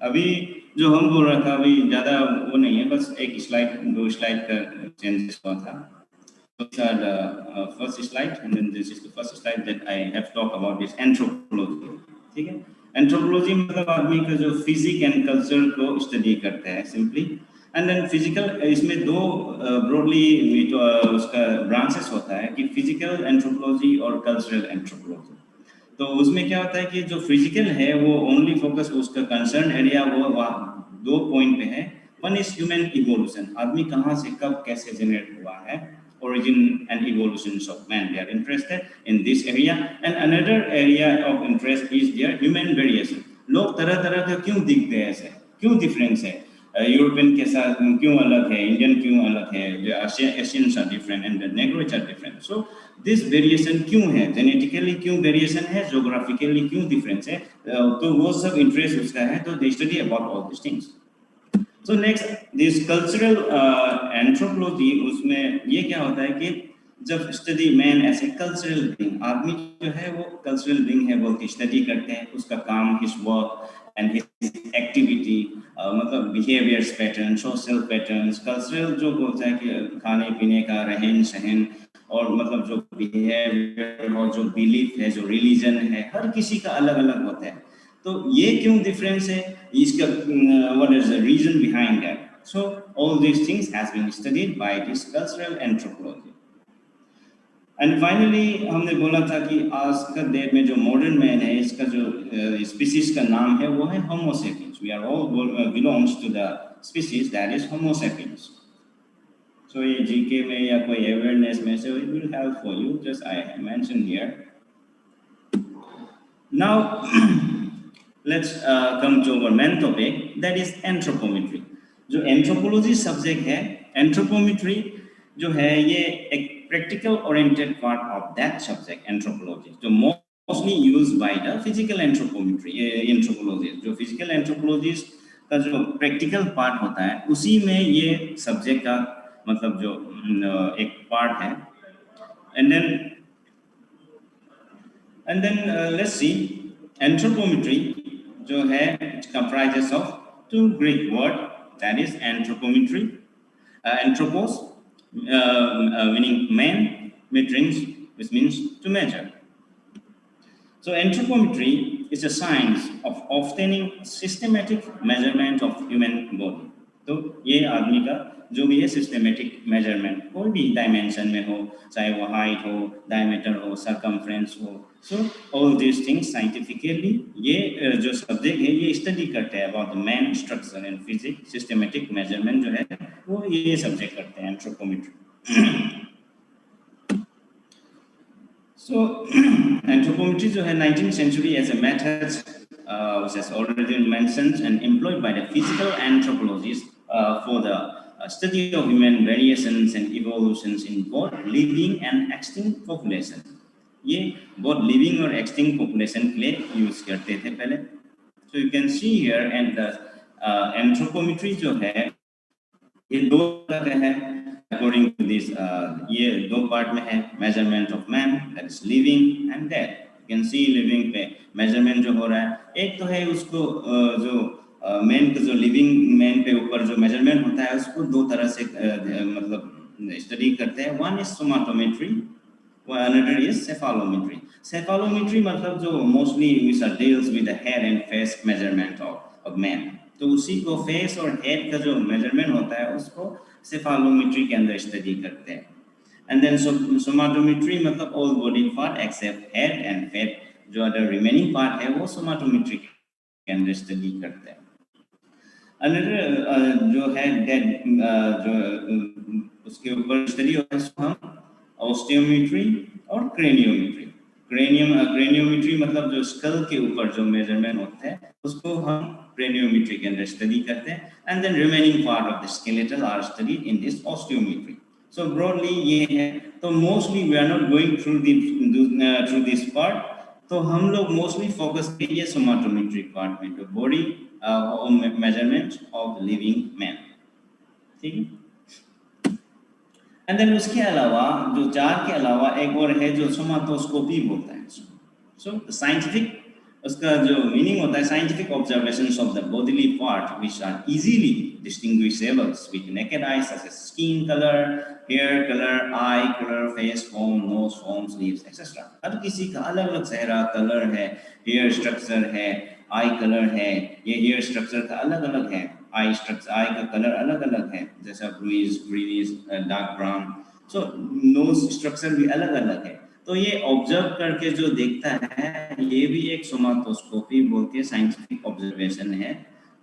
अभी जो हम बोल रहा था अभी ज़्यादा वो नहीं है, बस एक स्लाइड 2 स्लाइड का चेंजेस हुआ था. These are the first slide, and then this is the first slide that I have talked about this anthropology. ठीक है, एंथ्रोपोलॉजी मतलब आदमी का जो फिजिक एंड कल्चर को स्टडी करता है सिंपली. एंड देन फिजिकल, इसमें दो ब्रॉडली उसका ब्रांचेस होता है कि फिजिकल एंथ्रोपोलॉजी और कल्चरल एंथ्रोपोलॉजी. तो उसमें क्या होता है कि जो फिजिकल है वो ओनली फोकस उसका कंसर्न एरिया वो 2 पॉइंट पे है. वन इज ह्यूमन इवोल्यूशन, आदमी कहाँ से कब कैसे जनरेट हुआ है, origin and evolutions of man. They are interested in this area, and another area of interest is their human variation. लोग तरह तरह का क्यों दिखते हैं, ऐसे क्यों डिफरेंस है, यूरोपियन के साथ क्यों अलग है, इंडियन क्यों अलग है, Asians are different and the Negroids are different. So this variation क्यों है, जेनेटिकली क्यों वेरिएशन है, जोग्राफिकली क्यों डिफरेंस है, तो वो सब इंटरेस्ट उसका है. तो they study about all this things. So next, this cultural anthropology, उसमें ये क्या होता है कि जब study man as a cultural being, आदमी जो है वो कल्चरल बीइंग है बोल के स्टडी करते हैं, उसका काम, his work and his activity, मतलब behaviours pattern, social patterns, cultural जो बोलता है कि खाने पीने का, रहन सहन, और मतलब जो बिहेवियर और जो बिलीफ है, जो रिलीजन है, हर किसी का अलग अलग होता है. तो ये क्यों डिफरेंस है, इसका what is the reason behind that. So all these things has been studied by this cultural anthropology. And finally हमने बोला था कि आज का डेट में जो मॉडर्न मैन है, इसका जो स्पीसीज का नाम है वो है homo sapiens. We are all belongs to the species that is homo sapiens. So ये जीके में या कोई अवेयरनेस में से it will help for you, just I mentioned here. Now let's come to our main topic, that is anthropometry. जो anthropology subject है, anthropometry जो है ये एक practical oriented part of that subject anthropology, जो mostly used by the physical anthropometry. Anthropology जो physical anthropology का जो प्रैक्टिकल पार्ट होता है, उसी में ये सब्जेक्ट का मतलब जो एक पार्ट है. And then let's see, anthropometry जो है comprises of 2 Greek word, that is anthropometry, anthropos meaning man, metrings which means to measure. So anthropometry is a science of obtaining systematic measurement of human body. तो ये आदमी का जो भी है systematic measurement, कोई भी डायमेंशन में हो, चाहे वो हाइट हो, डायमीटर हो, सर्कमफ्रेंस हो. So all this things scientifically ये जो सब्जेक्ट है ये स्टडी करते हैं about the man structure and physics. Systematic measurement जो है वो ये सब्जेक्ट करते हैं एंथ्रोपोमेट्री. So anthropometry जो है 19th century as a method which has already been mentioned and employed by the physical anthropologists for the study of human variations and evolutions in both living and extinct population. ये both living और extinct population के लिए use करते थे पहले. So you can see here, and the anthropometry जो है ये 2 तरह है according to this. ये 2 पार्ट में है, measurement of man, that is living, and dead. You can see living पे measurement जो हो रहा है, एक तो है उसको जो मैन का जो लिविंग मैन पे ऊपर जो मेजरमेंट होता है उसको 2 तरह से मतलब स्टडी करते हैं. One is somatometry, another is cephalometry. Cephalometry मतलब जो mostly which deals with the head and face measurement of man. तो उसी को फेस और हेड का जो मेजरमेंट होता है उसको सेफालोमेट्री के अंदर स्टडी करते हैं. एंड देन सोमाटोमेट्री मतलब all body part except head and feet, जो अदर रिमेनिंग पार्ट है वो सोमाटोमेट्री के अंदर स्टडी करते हैं. अनदर जो है डेड जो उसके ऊपर स्टडी होता है उसको हम ऑस्टियोमेट्री और क्रेनियोमेट्री. क्रेनियोमेट्री मतलब जो स्कल के ऊपर जो मेजरमेंट होता है उसको हम क्रेनियोमेट्री के अंदर स्टडी करते हैं. And then remaining part of the skeletal are studied in this osteometry. So broadly ये है. तो mostly we are not going through this part. तो हम लोग मोस्टली फोकस करिए सोमाटोमेट्री पार्ट में, तो body measurement of living man. ठीक है. एंड देन उसके अलावा जो 4 के अलावा एक और है जो सोमाटोस्कोपी बोलता है. सो साइंटिफिक उसका जो मीनिंग होता है scientific observations of the bodily part which are easily distinguishable with naked eyes such as skin color, hair color, eye color, face form, nose forms, lips, etc. हर किसी का अलग अलग चेहरा कलर है, हेयर स्ट्रक्चर है, आई colour है, ये hair structure का अलग अलग है, आई स्ट्रक्चर आई का कलर अलग अलग है, जैसा ब्लूइश डार्क ब्राउन, सो नोज स्ट्रक्चर भी अलग अलग है। तो ये ऑब्जर्व करके जो देखता है ये भी एक सोमाटोस्कोपी बोल के साइंटिफिक ऑब्जर्वेशन है,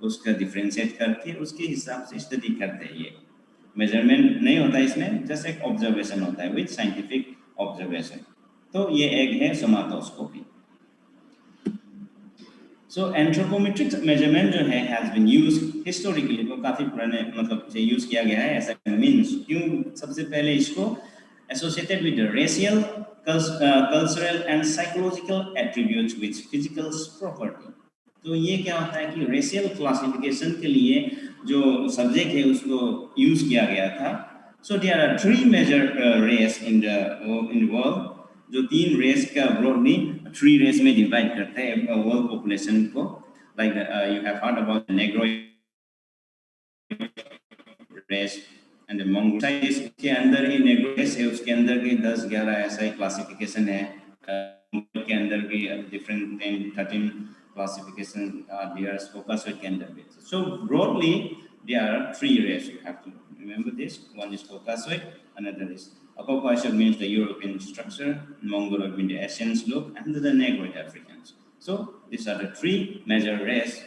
उसका डिफरेंशिएट करके उसके हिसाब से स्टडी करते हैं। ये मेजरमेंट नहीं होता इसमें, जस्ट एक ऑब्जर्वेशन होता है विद साइंटिफिक ऑब्जर्वेशन। तो ये एक है सोमाटोस्कोपी। सो एंथ्रोपोमेट्रिक मेजरमेंट जो है हैज बीन यूज्ड हिस्टोरिकली, वो काफी पुराने मतलब से यूज किया गया है। ऐसा मीन्स क्यों सबसे पहले इसको associated with racial, cultural and psychological attributes with physical property. तो ये क्या होता है कि रेशियल क्लासिफिकेशन के लिए जो सब्जेक्ट है उसको यूज किया गया था। So there are three major race in the world, जो तीन रेस का ब्रॉडली थ्री रेस में डिवाइड करते हैं वर्ल्ड पॉपुलेशन को। Like you have heard about negroid race and mongoloid, के अंदर ही नेग्रो रेस है, उसके अंदर भी 10-11 ऐसा ही क्लासिफिकेशन है। के अंदर भी डिफरेंट 10-13 क्लासिफिकेशन देयर Caucasoid के अंदर भी। सो broadly there are three races, you have to remember this. One is Caucasoid, another is Caucasoid means the European structure, Mongoloid means the Asian look, and the Negroid Africans. So these are the three major races.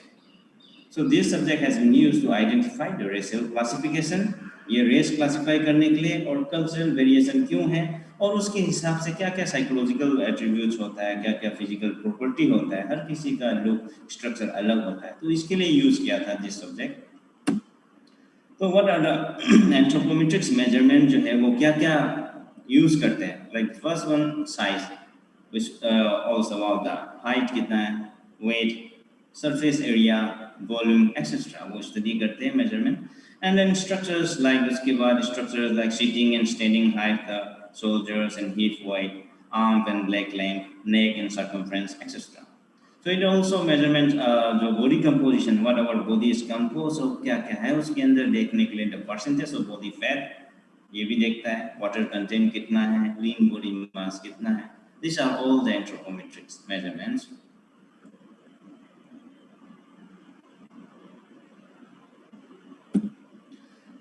So this subject has been used to identify the racial classification. ये race classify करने के लिए और cultural variation क्यों है और उसके हिसाब से क्या क्या साइकोलॉजिकल एट्रीब्यूट्स होता है, क्या क्या फिजिकल प्रॉपर्टी होता है, हर किसी का लुक स्ट्रक्चर अलग होता है, तो इसके लिए यूज किया था दिस सब्जेक्ट। तो what are the anthropometrics measurement जो है वो क्या क्या यूज करते हैं। Like first one size, which also about the height कितना है, weight, surface area, volume etcetera, वो स्टडी करते हैं measurement. And then structures, like उसके बाद structures like sitting and standing height का shoulders and hip wide, arm and leg length, neck and circumference etcetera. So it also measurement जो body composition, what our body is composed of, क्या क्या है उसके अंदर देखने के लिए the percentage of body fat ये भी देखता है, water content कितना है, lean body mass कितना है। These are all the anthropometric measurements.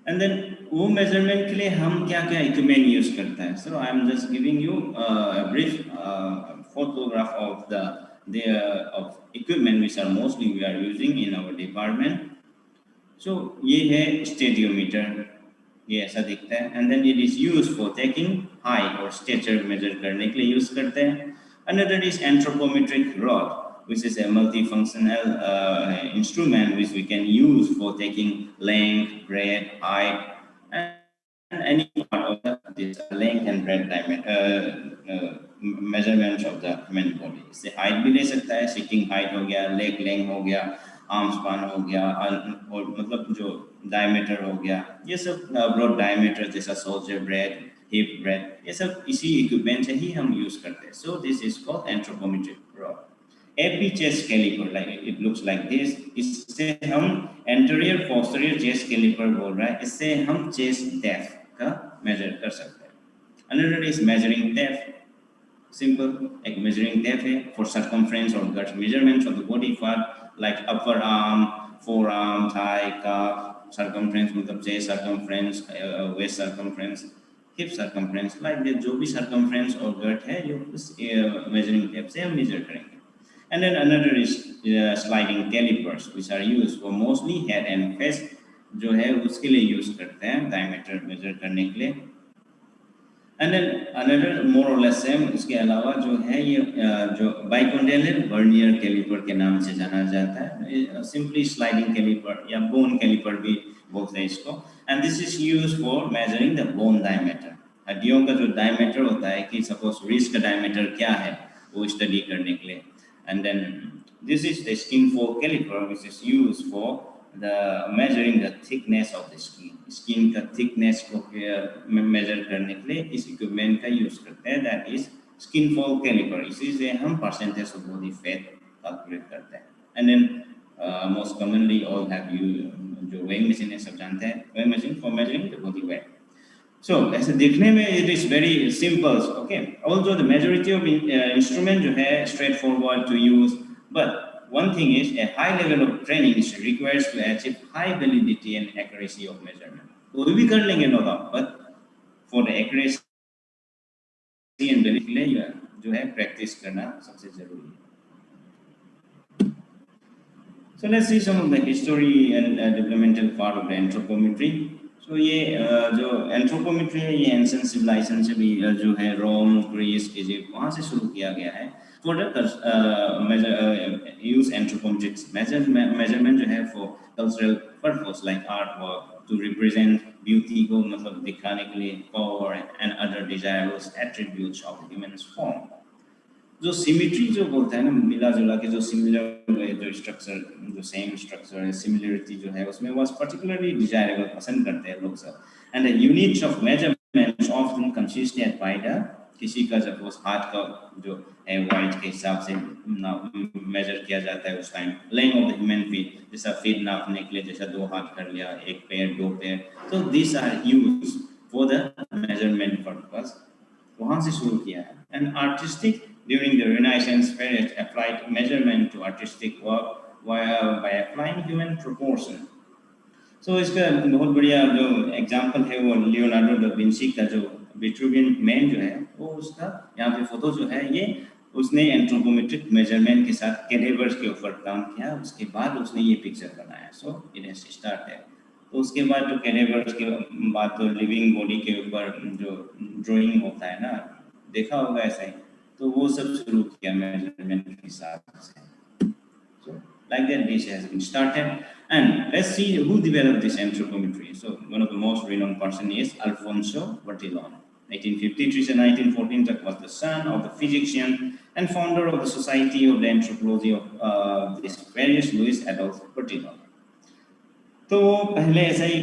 And then वो measurement के लिए हम क्या क्या equipment use करता है। So I am just giving you a brief photograph of the of equipment which are mostly we are using in our department. So ये है स्टेडियोमीटर, ये ऐसा दिखता है, and then it is used for taking height or stature measure करने के लिए use करते हैं। Another is anthropometric rod, which is a multifunctional instrument which we can use for taking length, breadth, height, and any part of this length and breadth measurements of the human body। इससे height भी ले सकता है, sitting height हो गया, leg length हो गया, arm span हो गया, और मतलब जो डायमीटर हो गया, ये सब ब्रॉड डायमीटर जैसा शोल्डर ब्रेड, हिप ब्रेड, ये सब इसी इक्विपमेंट से ही हम यूज करते हैं। So this is called anthropometric rod. AP chest caliper, like it looks like this, इससे हम एंटीरियर पोस्टीरियर चेस्ट कैलिपर बोल रहा है, इससे हम चेस्ट डेप्थ का मेजर कर सकते हैं। Another is measuring depth, simple एक मेजरिंग डेप्थ है फॉर सर्कमफ्रेंस और गट measurements of the body part like upper arm, forearm, thigh, calf, circumference मतलब chest circumference, waist circumference, hip circumference, like that जो भी सर्कमफ्रेंस और गट है जो उस मेजरिंग डेप्थ से हम मेजर करेंगे। And then another is sliding calipers which are used for mostly head and face, जो है उसके लिए यूज करते हैं डायमीटर मेजर करने के लिए। And then another more or less same, इसके अलावा जो है ये जो बाइकोंडेलर वर्नियर कैलिपर के नाम से जाना जाता है, सिंपली स्लाइडिंग कैलिपर या बोन कैलिपर भी बोलते हैं इसको। And this is used for measuring the bone diameter, हड्डियों का जो डायमीटर होता है कि सपोज रिस्ट का डायमीटर क्या है वो स्टडी करने के लिए। And then this is the skin fold caliper which is used for the measuring the thickness of the skin. Skin का thickness को measure करने के लिए इस equipment का use करते हैं, that is skin fold caliper। इसी से हम percentage of body fat calculate करते हैं। And then most commonly all have you जो वेइंग मशीन है सब जानते हैं, weighing machine for measuring the body weight. So ऐसे देखने में it is very simple, okay. Also the majority of instrument जो है straightforward to use, but one thing is a high level of training is required to achieve high validity and accuracy of measurement. कोई भी कर लेंगे no doubt, but for the accuracy and validity के लिए जो है practice करना सबसे जरूरी है। So let's see some of the history and developmental part of the anthropometry. So ये जो एंथ्रोपोमेट्री है ये एंशिएंट सिविलाइजेशन से भी जो है रोम, ग्रीस, इजिप्ट वहाँ से शुरू किया गया है। For the use anthropometric measurement जो है for cultural purpose like artwork to represent beauty को मतलब दिखाने के लिए power and other desirable attributes of the human form। जो सिमिट्री जो बोलता है ना मिला जुला के जो सिमिलर जो स्ट्रक्चर जो सेम स्ट्रक्चर है सिमिलरिटी जो है उसमें वाज पर्टिकुलरली डिजायरेबल पसंद करते हैं लोग सब। And the units of measurement often consisted by the किसी का सपोज हाथ का जो है वाइट के हिसाब से मेजर किया जाता है उस time. Length of the human feet जैसा फीट नापने के लिए जैसा 2 हाथ कर लिया, 1 पैर 2 पैर, तो this are used for the measurement purpose. वहाँ से शुरू किया है। And artistic during the Renaissance period applied measurement to artistic work by applying human proportion. So इसका बहुत बढ़िया जो एग्जांपल है वो लियोनार्डो दा विंची का जो विट्रुवियन मैन जो है वो उसका यहाँ पे फोटो जो है ये उसने एंथ्रोपोमेट्रिक मेजरमेंट के साथ कैडेवर्स के ऊपर काम किया, उसके बाद उसने ये पिक्चर बनाया। So it has started. तो उसके बाद जो कैडेवर्स के बाद तो लिविंग बॉडी के ऊपर जो ड्राइंग होता है ना, देखा होगा ऐसा ही, तो वो सब शुरू किया मेजरमेंट के हिसाब से। So like that this has been started, and let's see who developed this anthropometry. So one of the most renowned person is Alfonso Bertillon. 1853 to 1914 was the son of the physician and founder of the Society of the Anthropology of this various Louis Adolphe Bertillon. तो पहले ऐसा ही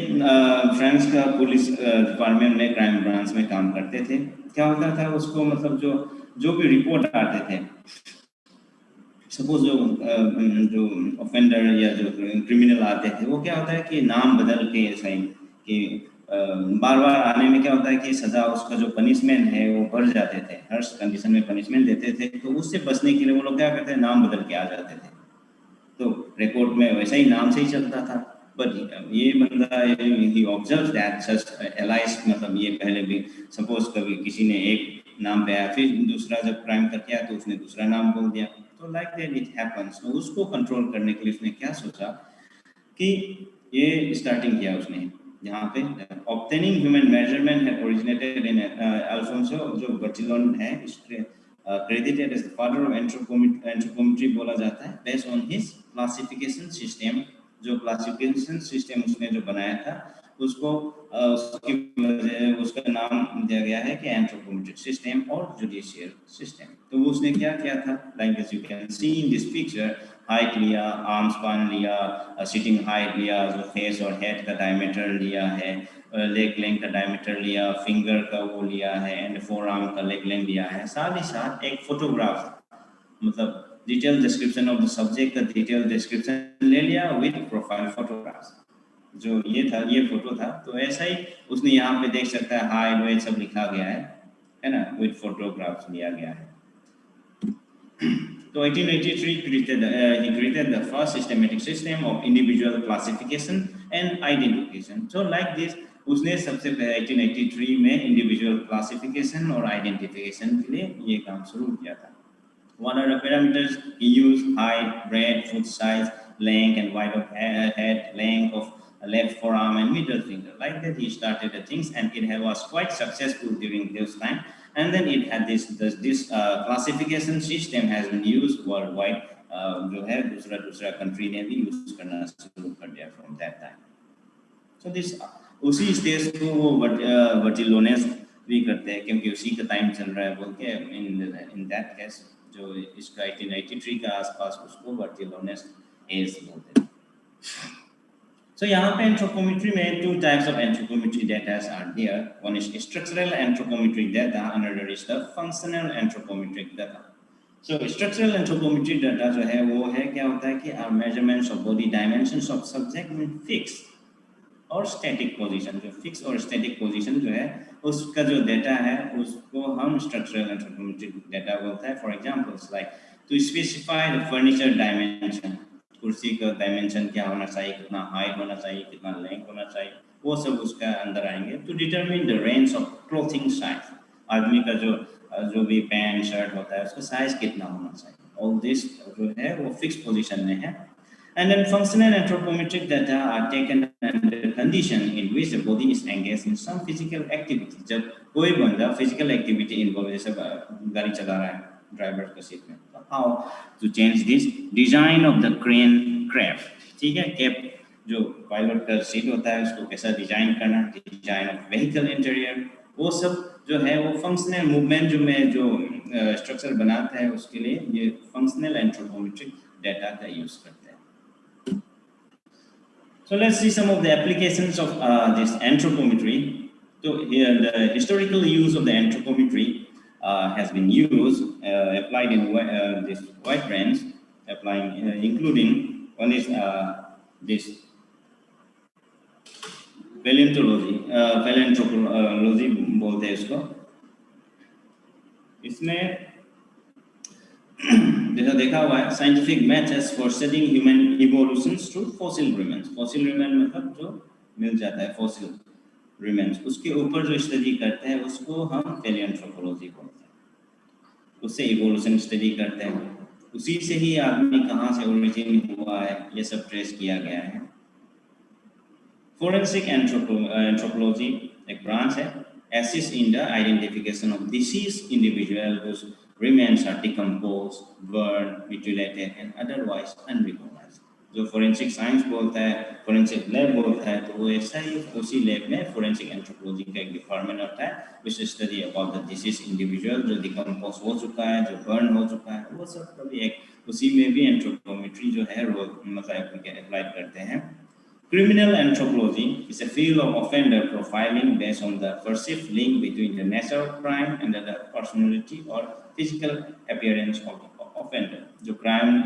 France का police department में crime branch में काम करते थे। क्या होता था उसको मतलब जो भी रिपोर्ट आते थे, सपोज जो ऑफेंडर या जो क्रिमिनल आते थे वो क्या होता है कि नाम बदल के ऐसा ही कि बार बार आने में क्या होता है कि सजा उसका जो पनिशमेंट है वो बढ़ जाते थे, हर कंडीशन में पनिशमेंट देते थे। तो उससे बचने के लिए वो लोग क्या करते हैं, नाम बदल के आ जाते थे। तो रिकॉर्ड में वैसा ही नाम से ही चलता था। बट ये बंदा ही ऑब्जर्व दैट सच एलाइज, मतलब ये पहले भी सपोज कभी किसी ने एक नाम पे आया फिर दूसरा जब क्राइम करके आया तो उसने दूसरा नाम बोल दिया। तो लाइक दैट इट हैपेंस। तो उसको कंट्रोल करने के लिए उसने क्या सोचा कि ये स्टार्टिंग किया उसने यहाँ पे ऑब्टेनिंग ह्यूमन मेजरमेंट है ओरिजिनेटेड इन अल्फोंसो जो बर्टिलोन है, credited as the father of anthropometry बोला जाता है, based on his classification system। जो क्लासिफिकेशन सिस्टम उसने जो बनाया था उसको उसका नाम दिया गया है कि एंथ्रोपोमेट्रिक सिस्टम और जुडिशियल सिस्टम। तो वो उसने क्या किया था, like as you can see in this picture, height लिया, आर्म स्पान लिया, सिटिंग हाइट लिया, जो फेस और हेड का डायमीटर लिया है, लेग लेंथ का डायमीटर लिया, फिंगर का वो लिया है, एंड फोर आर्म का लेग लेंथ लिया है। साथ ही साथ एक फोटोग्राफ मतलब detail description of the subject का डिटेल डिस्क्रिप्शन ले लिया विद प्रोफाइल फोटोग्राफ्स। जो ये था ये फोटो था, तो ऐसा ही उसने यहाँ पे देख सकता है हाइट वेट सब लिखा गया है ना, विद फोटोग्राफ्स लिया गया है। तो 1883 he created the first systematic system of individual classification and identification. So like this उसने सबसे पहले 1883 में इंडिविजुअल क्लासिफिकेशन और आइडेंटिफिकेशन के लिए ये काम शुरू किया था। What are the parameters he used? Height, breadth, foot size, length and width of head, length of left forearm and middle finger. Like that he started the things, and it was quite successful during this time. And then it had this classification system has been used worldwide. जो है दूसरा country ने भी use करना शुरू कर दिया from that time. So this उसी स्टेज को वो वर्टिलोनेस भी करते हैं क्योंकि उसी का टाइम चल रहा है बोल के in that case जो इसका 1883 का आसपास उसको वर्टिलोनेस एज बोलते हैं। So यहाँ पे anthropometry में two types of anthropometry data are there. One is structural anthropometric data, another is the functional anthropometric data. So structural anthropometry data जो है वो है क्या होता है कि our measurements of body dimensions of subject में fixed और स्टैटिक पोजीशन, जो फिक्स और स्टैटिक पोजीशन जो है उसका जो डेटा है उसको हम स्ट्रक्चरल एंथ्रोपोमेट्रिक डेटा बोलते हैं। For examples like to specify the furniture dimension, कुर्सी का डायमेंशन क्या होना चाहिए, कितना हाइट होना चाहिए, कितना लेंथ होना चाहिए, वो सब उसका अंदर आएंगे। To determine the range of clothing size, आदमी का जो भी पैंट शर्ट होता है उसका साइज कितना होना चाहिए, ऑल दिस जो है वो फिक्स पोजीशन में है। And then functional anthropometric data are taken under condition in which the body is engaged in some physical activity. जब कोई बंदा physical activity involved, जैसे गाड़ी चला रहा है ड्राइवर का सीट में, how to change this design of the crane craft, ठीक है, कैप जो पायलट का सीट होता है उसको कैसा डिजाइन करना, डिजाइन ऑफ व्हीकल इंटीरियर, वो सब जो है वो फंक्शनल मूवमेंट जो में जो स्ट्रक्चर बनाता है उसके लिए ये फंक्शनल एंथ्रोपोमेट्रिक डेटा का यूज करते हैं। So let's see some of the applications of this anthropometry. So here the historical use of the anthropometry has been used, applied in this wide range, applying including one is this paleontology बोलते हैं इसको। इसमें जैसा देखा हुआ है scientific methods for studying human evolutions through fossil remains. Fossil remain मतलब जो मिल जाता है फॉसिल रिमेन्स, उसके ऊपर जो स्टडी करते हैं उसको हम पैलियोएंथ्रोपोलॉजी बोलते हैं। उससे इवोल्यूशन स्टडी करते हैं, उसी से ही आदमी कहाँ से ओरिजिन हुआ है ये सब ट्रेस किया गया है। फोरेंसिक एंथ्रोपोलॉजी एक ब्रांच है, assists in the identification of deceased individual whose remains are decomposed, burned, mutilated and otherwise unrecognized। जो फोरेंसिक साइंस बोलता है, फोरेंसिक लैब बोलता है, तो वो ऐसा ही उसी लैब में फोरेंसिक एंथ्रोपोलॉजी का एक डिपार्टमेंट होता है which study about the disease individual जो डिकम्पोज हो चुका है, जो बर्न हो चुका है, वो सब कभी एक उसी में भी एंथ्रोपोमेट्री जो है रोल मतलब अप्लाई करते हैं। Criminal anthropology is a field of offender profiling based on the perceived link between the nature of crime and the personality or physical appearance of the offender। जो crime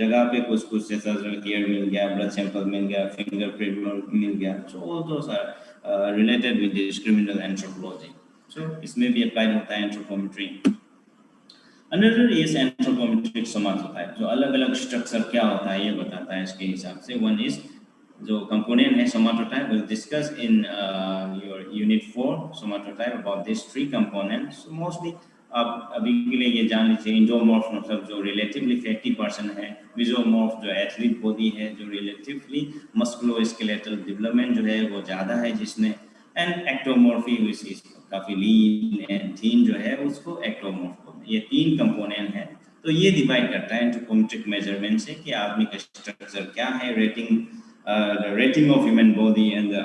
जगह पे कुछ जैसा hair मिल गया, blood sample मिल गया, fingerprint मिल गया, so all those are related with this criminal anthropology। So इसमें भी applied होता है anthropometry। Another is anthropometric somatotype, जो अलग-अलग structure क्या होता है ये बताता है इसके हिसाब से। One is जो component है somatotype, we'll discuss in your unit 4 somatotype about these three components। So mostly आप अभी के लिए ये जान लीजिए endomorph मतलब जो relatively fatty person है, mesomorph जो athlete body है, जो relatively musculoskeletal development जो है वो ज़्यादा है जिसमें, and ectomorphy which is काफ़ी lean and thin जो है उसको ectomorph बोलते हैं। ये तीन component है, तो ये divide करता है anthropometric measurement से कि आदमी का structure क्या है, the rating of human body and the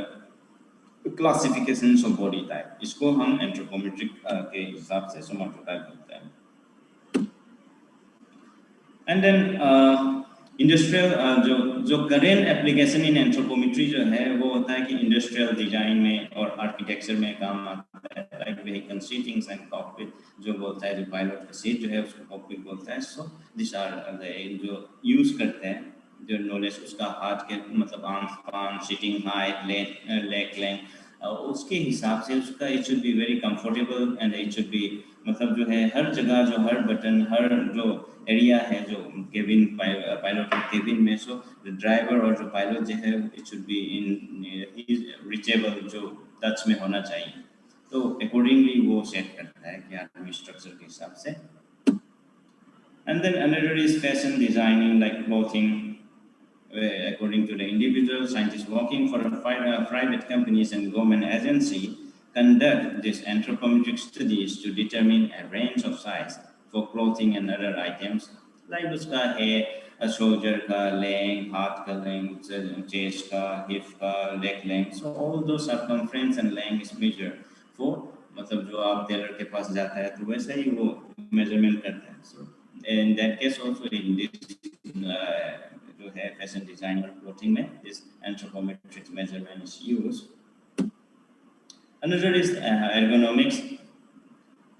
classifications of body type, इसको हम anthropometric के हिसाब से somatotype बोलते हैं। And then industrial जो current application in anthropometry जो है वो होता है कि industrial design में और architecture में काम आता है, like vehicle seatings and cockpit जो बोलता है, जो pilot का seat जो है उसको cockpit बोलता है। So these are the जो use करते हैं जो नॉलेज उसका हाथ के मतलब आर्म्स पान सीटिंग हाइट लेग लेंथ उसके हिसाब से उसका it should be very comfortable and it should be मतलब जो है हर जगह जो हर बटन हर जो एरिया है जो केबिन पायलट के केबिन में सो ड्राइवर और जो पायलट जो है it should be in reachable जो टच में होना चाहिए, तो अकॉर्डिंगली वो सेट करता है कि आदमी स्ट्रक्चर के हिसाब से। And then another is fashion designing like clothing। According to the individual, scientists working for private companies and government agency conduct these anthropometric studies to determine a range of size for clothing and other items like उसका hair, a soldier का length, हाथ का length, chest का, hip का, leg length, so all those circumference and length is measured for मतलब जो आप Taylor के पास जाता है तो वैसे ही वो measurement करता है। So in that case also in this जो है फैशन डिजाइन और क्लोथिंग में this anthropometric measurement is used। Another is ergonomics।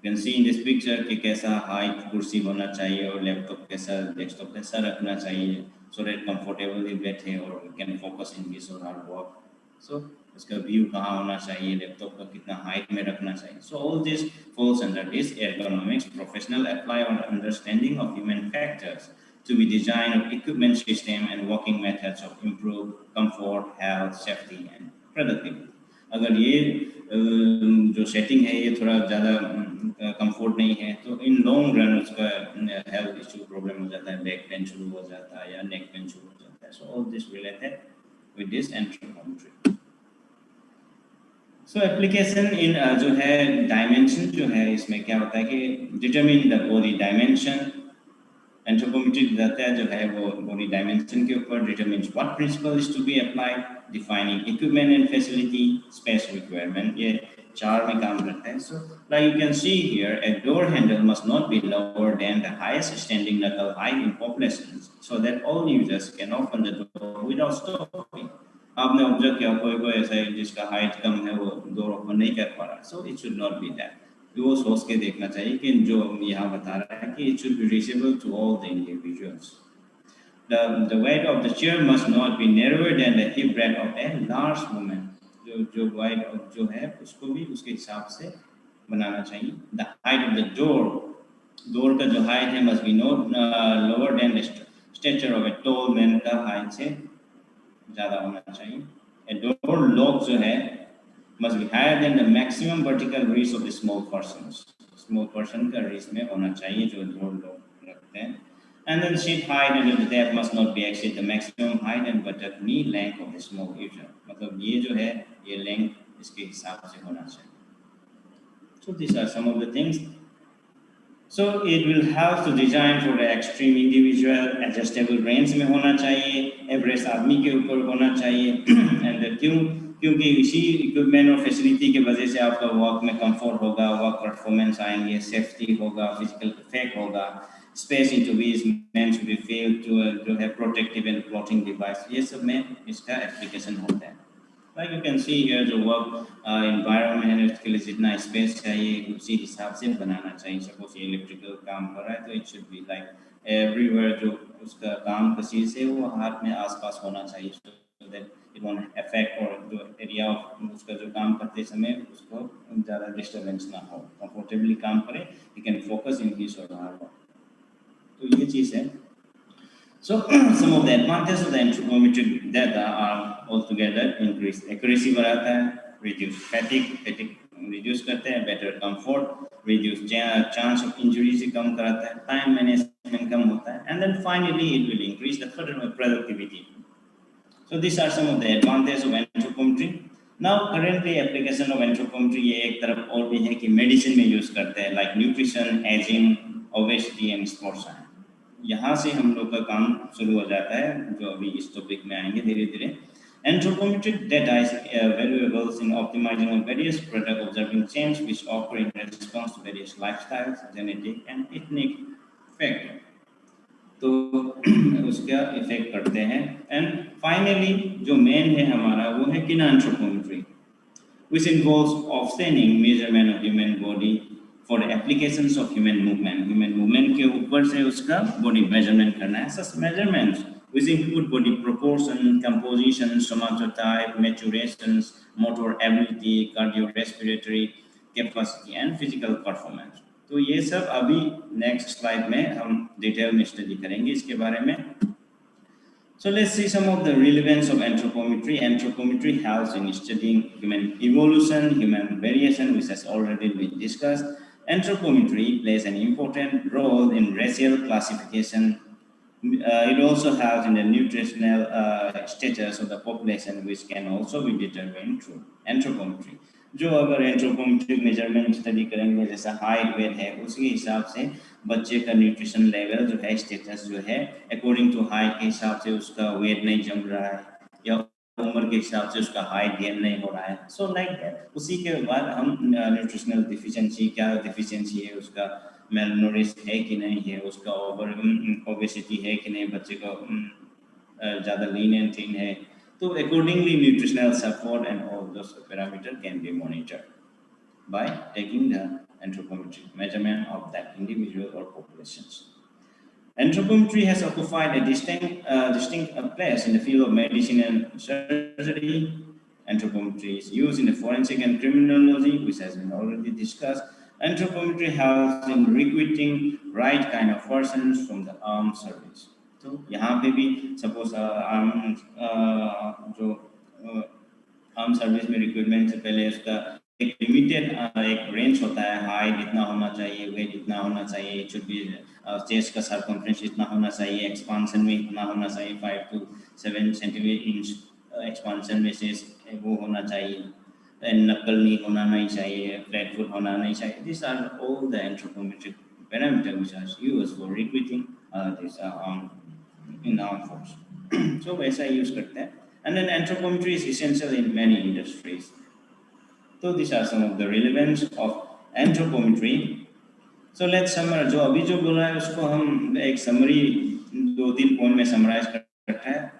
Can see in this picture कि कैसा हाइट कुर्सी होना चाहिए और लैपटॉप कैसा डेस्कटॉप कैसा रखना चाहिए सो दैट कंफर्टेबली बैठे और कैन फोकस इन हिज और हर वर्क. सो उसका व्यू कहाँ होना चाहिए, लैपटॉप का कितना हाइट में रखना चाहिए. So all this falls under this ergonomics. Professional apply on understanding of human factors to be design of equipment system and working methods of improve comfort, health, safety and productivity. अगर ये जो setting है ये थोड़ा ज़्यादा comfort नहीं है तो इन लॉन्ग रन उसका हेल्थ इशू प्रॉब्लम हो जाता है, बैक पेन शुरू हो जाता है या नेक पेन शुरू हो जाता है. So all this related with this anthropometry. So application in जो है डायमेंशन जो है इसमें क्या होता है कि determine the body dimension. Anthropometry बताता है जो है वो बॉडी डायमेंशन के ऊपर determines what principle is to be applied, defining equipment and facility, space requirement. ये चार में काम करता है. So like you can see here a door handle must not be lower than the highest standing knuckle height in population so that all users can open the door without stopping. आपने observe किया कोई कोई ऐसा है जिसका height कम है वो door open नहीं कर पा रहा. So it should not be that. वो सोच के देखना चाहिए कि जो यहाँ बता रहा है कि it should be reachable to all the individuals. The weight of the chair must not be narrower than the hip breadth of a large woman. जो weight of जो है उसको भी उसके हिसाब से बनाना चाहिए. The height of the door का जो height है must be not lower than the stature of a tall man का height से ज़्यादा होना चाहिए. A door lock जो है must be higher than the maximum vertical reach of the small persons. Small person का reach में होना चाहिए जो door lock रखते हैं. And then seat height and the depth must not be exceed the maximum height and buttock knee length of the small user. मतलब ये जो है ये length इसके हिसाब से होना चाहिए. So these are some of the things. So it will help to design for the extreme individual. Adjustable range में होना चाहिए, average आदमी के ऊपर होना चाहिए. And क्योंकि इसी इक्विपमेंट और फैसिलिटी की वजह से आपका वर्क में कंफर्ट होगा, वर्क परफॉर्मेंस आएंगे, सेफ्टी होगा, फिजिकल इफेक्ट होगा. Space into which men should be filled to जो है प्रोटेक्टिव एंड क्लॉथिंग डिवाइस. ये सब में इसका एप्लीकेशन होता है. Like you can see here जो वर्क environment है उसके लिए जितना स्पेस चाहिए उसी हिसाब से बनाना चाहिए. सपोज ये इलेक्ट्रिकल काम कर रहा है तो it should be like everywhere जो उसका काम का चीज़ है वो हाथ में आसपास होना चाहिए so that it won't affect और जो एरिया उसका जो काम करते समय उसको ज़्यादा डिस्टर्बेंस ना हो, कंफर्टेबली काम करे, he can focus in his or her work. तो ये चीज़ है. So some of the advantages of the anthropometric data are altogether increased accuracy बढ़ाता है, reduce fatigue reduce करते हैं, better comfort, reduce chance of injury से कम कराता है, time management कम होता है, and then finally it will increase the productivity. So these are some of the advantages of anthropometry. Now currently application of anthropometry ये एक तरफ और भी है कि medicine में use करते हैं like nutrition, aging, obesity and sports science. यहाँ से हम लोग का काम शुरू हो जाता है जो अभी इस टॉपिक में आएंगे धीरे धीरे. Anthropometric data is valuable in optimizing on various product observing change which occur in response to various lifestyles, genetic and ethnic factors. तो उसका इफेक्ट करते हैं. एंड फाइनली जो मेन है हमारा वो है किनांथ्रोपोमेट्री which involves obtaining measurement of human body for the applications of human movement के ऊपर से उसका body measurement करना है. Such measurements which include body proportion, composition, somatotype, maturations, motor ability, cardiorespiratory capacity and physical performance. तो ये सब अभी नेक्स्ट स्लाइड में हम डिटेल में स्टडी करेंगे इसके बारे में. So let's see some of the relevance of anthropometry. Anthropometry helps in studying human evolution, human variation, which has already been discussed. Anthropometry plays an important role in racial classification. It also helps in the nutritional status of the population, which can also be determined through anthropometry. जो अगर anthropometric measurement study करेंगे जैसा height weight है उसी हिसाब से बच्चे का न्यूट्रिशन लेवल जो है स्टेटस जो है अकॉर्डिंग टू हाइट के हिसाब से उसका वेट नहीं जम रहा है या उम्र के हिसाब से उसका हाइट गेन नहीं हो रहा है. सो लाइक उसी के बाद हम न्यूट्रिशनल डिफिशिएंसी क्या डिफिशिएंसी है उसका मेलनोरिश है कि नहीं है, उसका ओवर ओबेसिटी है कि नहीं, बच्चे को ज़्यादा लीन एंड थिन है. So accordingly, nutritional support and all those parameters can be monitored by taking the anthropometric measurement of that individual or populations. Anthropometry has occupied a distinct place in the field of medicine and surgery. Anthropometry is used in the forensic and criminology, which has been already discussed. Anthropometry helps in recruiting right kind of persons from the armed service. तो यहाँ पे भी suppose जो arm service में recruitment से पहले उसका एक लिमिटेड एक रेंज होता है, हाइट इतना होना चाहिए, वेट इतना होना चाहिए, इट शुड बी चेस्ट का सर्कमफ्रेंस इतना होना चाहिए, एक्सपांशन में इतना होना चाहिए, 5 to 7 सेंटीमीटर इंच एक्सपांशन में से वो होना चाहिए, नक्कल नी होना नहीं चाहिए, फ्लैट फुट होना नहीं चाहिए. These are all the anthropometric parameters which are used for recruiting this in armed force. So वैसा यूज करते हैं. And then anthropometry is essential in many industries. So these are some of the relevance of anthropometry. So let's summarize. जो अभी जो बोला है उसको हम एक summary 2-3 पॉइंट में summarize करते हैं.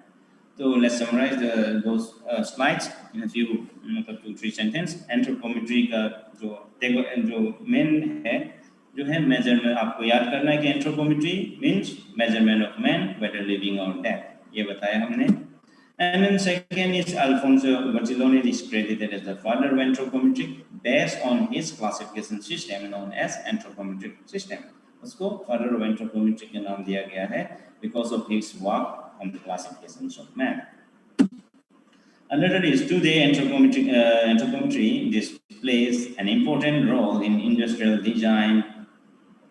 So let's summarize those slides in a few 2-3 sentences. Anthropometry का जो main है जो है measurement, आपको याद करना है कि anthropometry means measurement of man whether living or dead. ये बताया हमने. And then second is Alfonso Bertillone is credited as the father of anthropometry based on his classification system known as anthropometric system. उसको father of anthropometry का नाम दिया गया है because of his work on the classifications of man. Another is today anthropometry displays an important role in industrial design,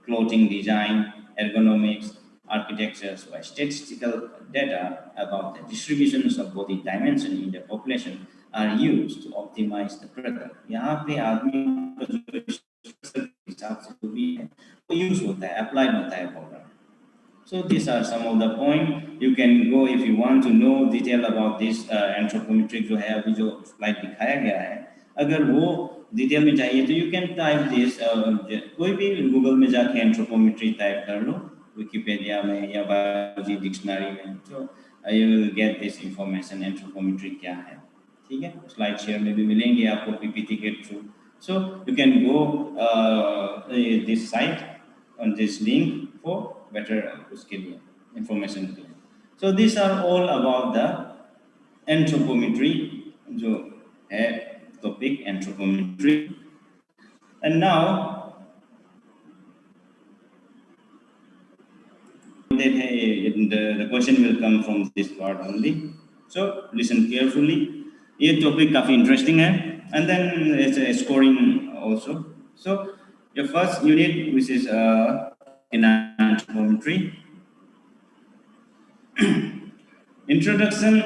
clothing design, ergonomics, architectures, where statistical data about the distributions of body dimension in the population are used to optimize the product. यहाँ पे आदमी का जो हिसाब से जो भी है वो यूज होता है, अप्लाई होता है programme. So these are some of the points. You can go if you want to know detail about this anthropometric जो है अभी जो slide दिखाया गया है. अगर वो डिटेल में चाहिए तो you can type this कोई भी गूगल में जाके anthropometry टाइप कर लो, विकिपीडिया में या बायोलॉजी डिक्शनरी में, तो you will get this information anthropometry क्या है. ठीक है, स्लाइड शेयर में भी मिलेंगे आपको पीपीटी के through. So you can go this site on this link for better उसके लिए information के लिए. So these are all about the anthropometry जो है topic anthropometry. And now the question will come from this part only. So listen carefully. ये topic काफी interesting है. And then it's a scoring also. So your first unit, which is Kinanthropometry. Introduction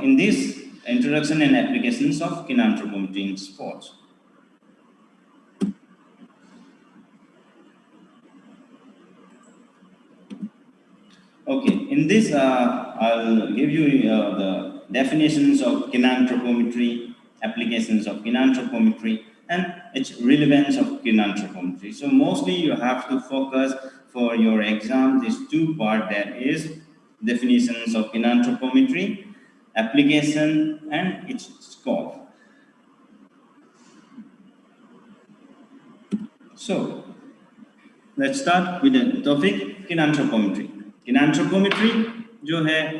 in this introduction and applications of Kinanthropometry in sports. Okay, in this I'll give you the definitions of Kinanthropometry, applications of Kinanthropometry, and its relevance of Kinanthropometry. So mostly you have to focus for your exam these two parts, that is definitions of Kinanthropometry, application, and its scope. So let's start with the topic Kinanthropometry. Kinanthropometry जो है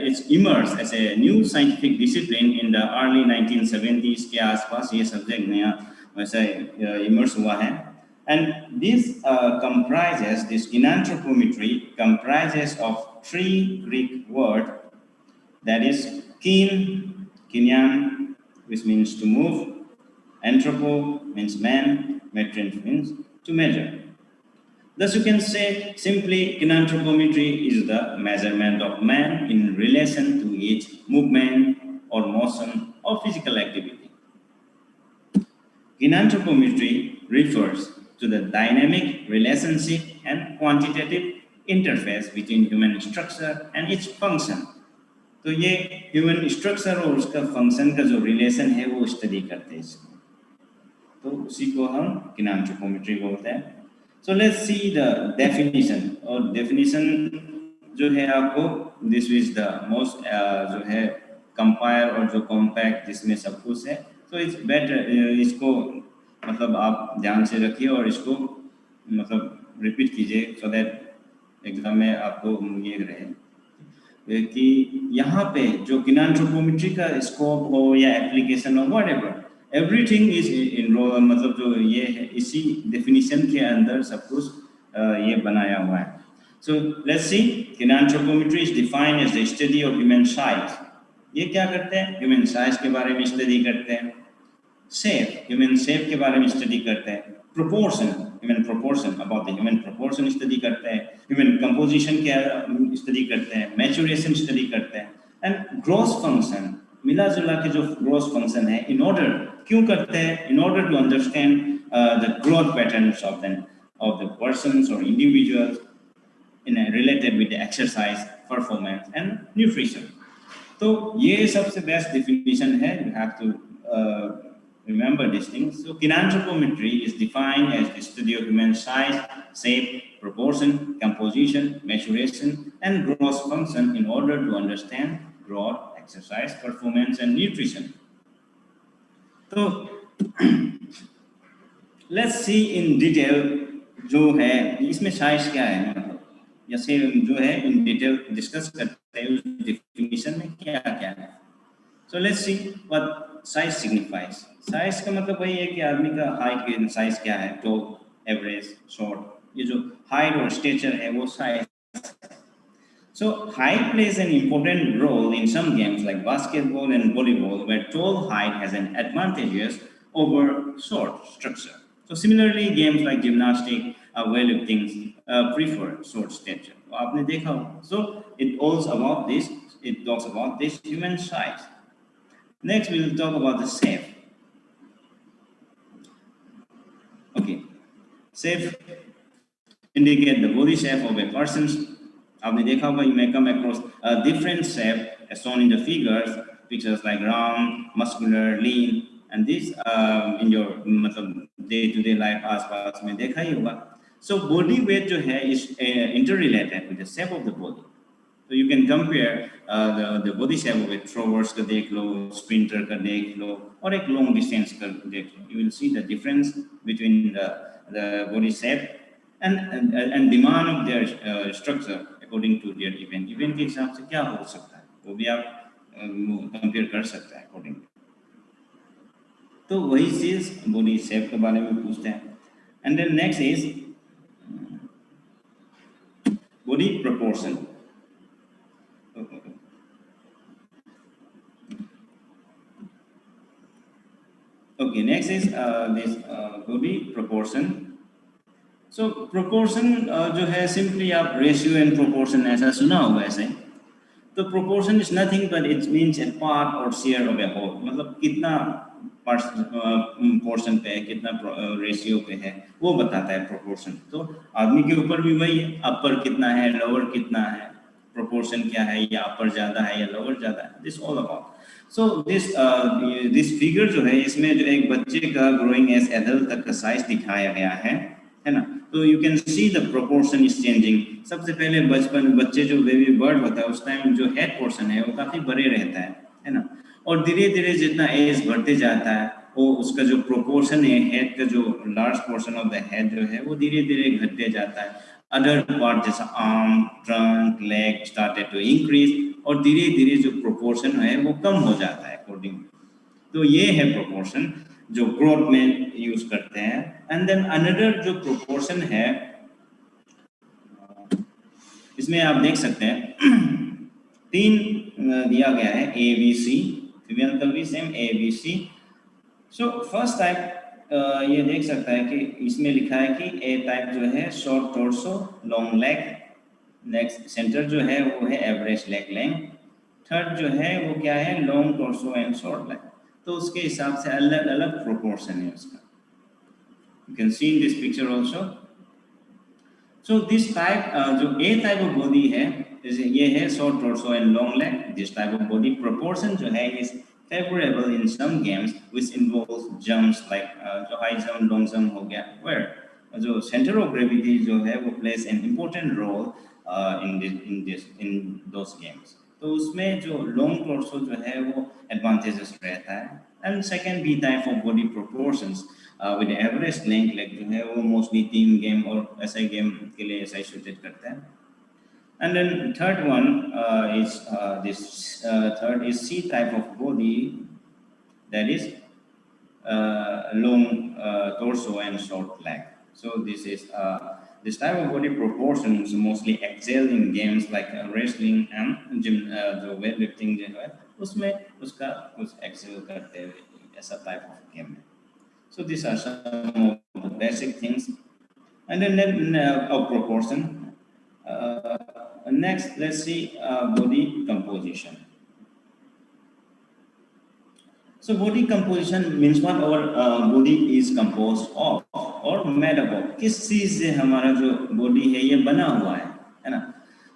it's emerged as a new scientific discipline in the early 1970s के आसपास ये subject नया वैसे emerge हुआ है. And this Kinanthropometry comprises of 3 Greek words, that is kin, kinyan, which means to move, anthropo means man, metron means to measure. Thus, you can say simply Kinanthropometry is the measurement of man in relation to each movement or motion or physical activity. Kinanthropometry refers to the dynamic relationship and quantitative interface between human structure and its function. तो ये human structure और उसका function का जो relation है वो study करते हैं इसको. तो उसी को हम Kinanthropometry बोलते हैं. So let's see the definition. और definition जो है आपको, this is the most जो है compile और जो compact जिसमें सब कुछ है. So it's better इसको मतलब आप ध्यान से रखिए और इसको मतलब रिपीट कीजिए सो दैट एग्जाम में आपको ये रहे कि यहाँ पे जो किनांथ्रोपोमेट्री का स्कोप हो या एप्लीकेशन हो व्हाटएवर एवरीथिंग इज इन मतलब जो ये है इसी डेफिनेशन के अंदर सब कुछ ये बनाया हुआ है. So let's see, kinanthropometry is defined as the study of human size. ये क्या करते हैं? Human size के बारे में स्टडी करते हैं. Shape, human shape के बारे में स्टडी करते हैं. Proportion, human proportion, about the human proportion study करते हैं. Human composition के स्टडी करते हैं. Maturation स्टडी करते हैं. And growth function, मिला जुला के जो growth function है, in order क्यों करते हैं? In order to understand the growth patterns of the persons or individuals related with the exercise, performance and nutrition. तो ये सबसे best definition है. You have to remember these things. So kinanthropometry is defined as the study of human size, shape, proportion, composition, maturation and growth function in order to understand growth, exercise, performance and nutrition. So let's see in detail जो है इसमें size क्या है मतलब जैसे जो है in detail discuss करते हैं उस डेफिनेशन में क्या-क्या है. So let's see what size signifies. Size का मतलब वही है कि आदमी का हाइट के साइज क्या है, टॉल, एवरेज, शॉर्ट. ये जो हाइट और स्टेचर है वो size. So height plays an important role in some games like basketball and volleyball where tall height has an advantageous over short structure. So similarly games like gymnastics, weightlifting prefer short stature. आपने देखा हो. So it talks about this human size. Next we will talk about the shape. Okay, shape indicate the body shape of a person's. आपने देखा होगा you may come across a different shape as shown in the pictures like round, muscular, lean, and these in your मतलब day to day life आसपास में देखा ही होगा. So body weight जो है is interrelated with the shape of the body. So you can compare the body shape of a throwers का देख लो, sprinter का देख लो, और एक long distance का देख लो. You will see the difference between the body shape and demand of their structure according to their event. Event के हिसाब से क्या हो सकता है, वो भी आप कंपेयर कर सकते हैं according. तो वही चीज body shape के बारे में पूछते हैं. And then next is body proportion. Okay, next is this body proportion. So proportion जो है simply आप ratio and proportion ऐसा सुना होगा ऐसे. तो proportion is nothing but it means a part or share of a whole. मतलब कितना portion पे है, कितना ratio पे है, वो बताता है proportion. तो आदमी के ऊपर भी वही है, upper कितना है, lower कितना है, proportion क्या है, या upper ज़्यादा है या lower ज़्यादा है. This all about. So this figure जो है इसमें जो एक बच्चे का growing as adult तक का size दिखाया गया है ना. तो you can see the proportion is changing. सबसे पहले बचपन बच्चे जो बेबी बर्ड होता है उस टाइम जो हेड पोर्शन है वो काफी बड़े रहता है ना. और धीरे-धीरे जितना एज बढ़ते जाता है वो उसका जो प्रोपोर्शन है हेड का जो large portion of the head जो है वो धीरे-धीरे घटते जाता है. अदर पार्ट जैसा arm, trunk, leg started to increase और धीरे-धीरे जो प्रोपोर्शन है वो कम हो जाता है अकॉर्डिंग. तो ये है प्रोपोर्शन जो ग्रोथ में यूज करते हैं. एंड देन अनदर जो प्रोपोर्शन है इसमें आप देख सकते हैं 3 दिया गया है A B C. फीमेल का भी same A B C. So first type ये देख सकता है कि इसमें लिखा है कि A टाइप जो है short torso, long leg. Next centre जो है वो है एवरेज लेग लेंथ. थर्ड जो है वो क्या है, long torso and short leg. तो उसके हिसाब से अलग अलग प्रोपोर्शन है उसका. You can see in this picture also. So this type जो A type of body है जैसे ये है short torso and long leg. This type of body proportion जो है is favorable in some games which involves jumps like जो high jump, long jump हो गया, where जो center of gravity जो है वो plays an important role in those games. तो उसमें जो long torso जो है वो advantageous रहता है. And second B type of body proportions with average link like जो है वो मोस्टली 3 गेम और ऐसे गेम के लिए ऐसा सूटेड करता है. And then third one is third is C type of body, that is long torso and short leg. So this type of body proportions mostly excel in games like wrestling and gym, जो weightlifting जो है उसमें उसका कुछ excel करते हैं ऐसा type of game है. So these are some of the basic things. And then of proportion. Next, let's see body composition. So body composition means what our body is composed of or made up of. किस चीज से हमारा जो body है ये बना हुआ है ना.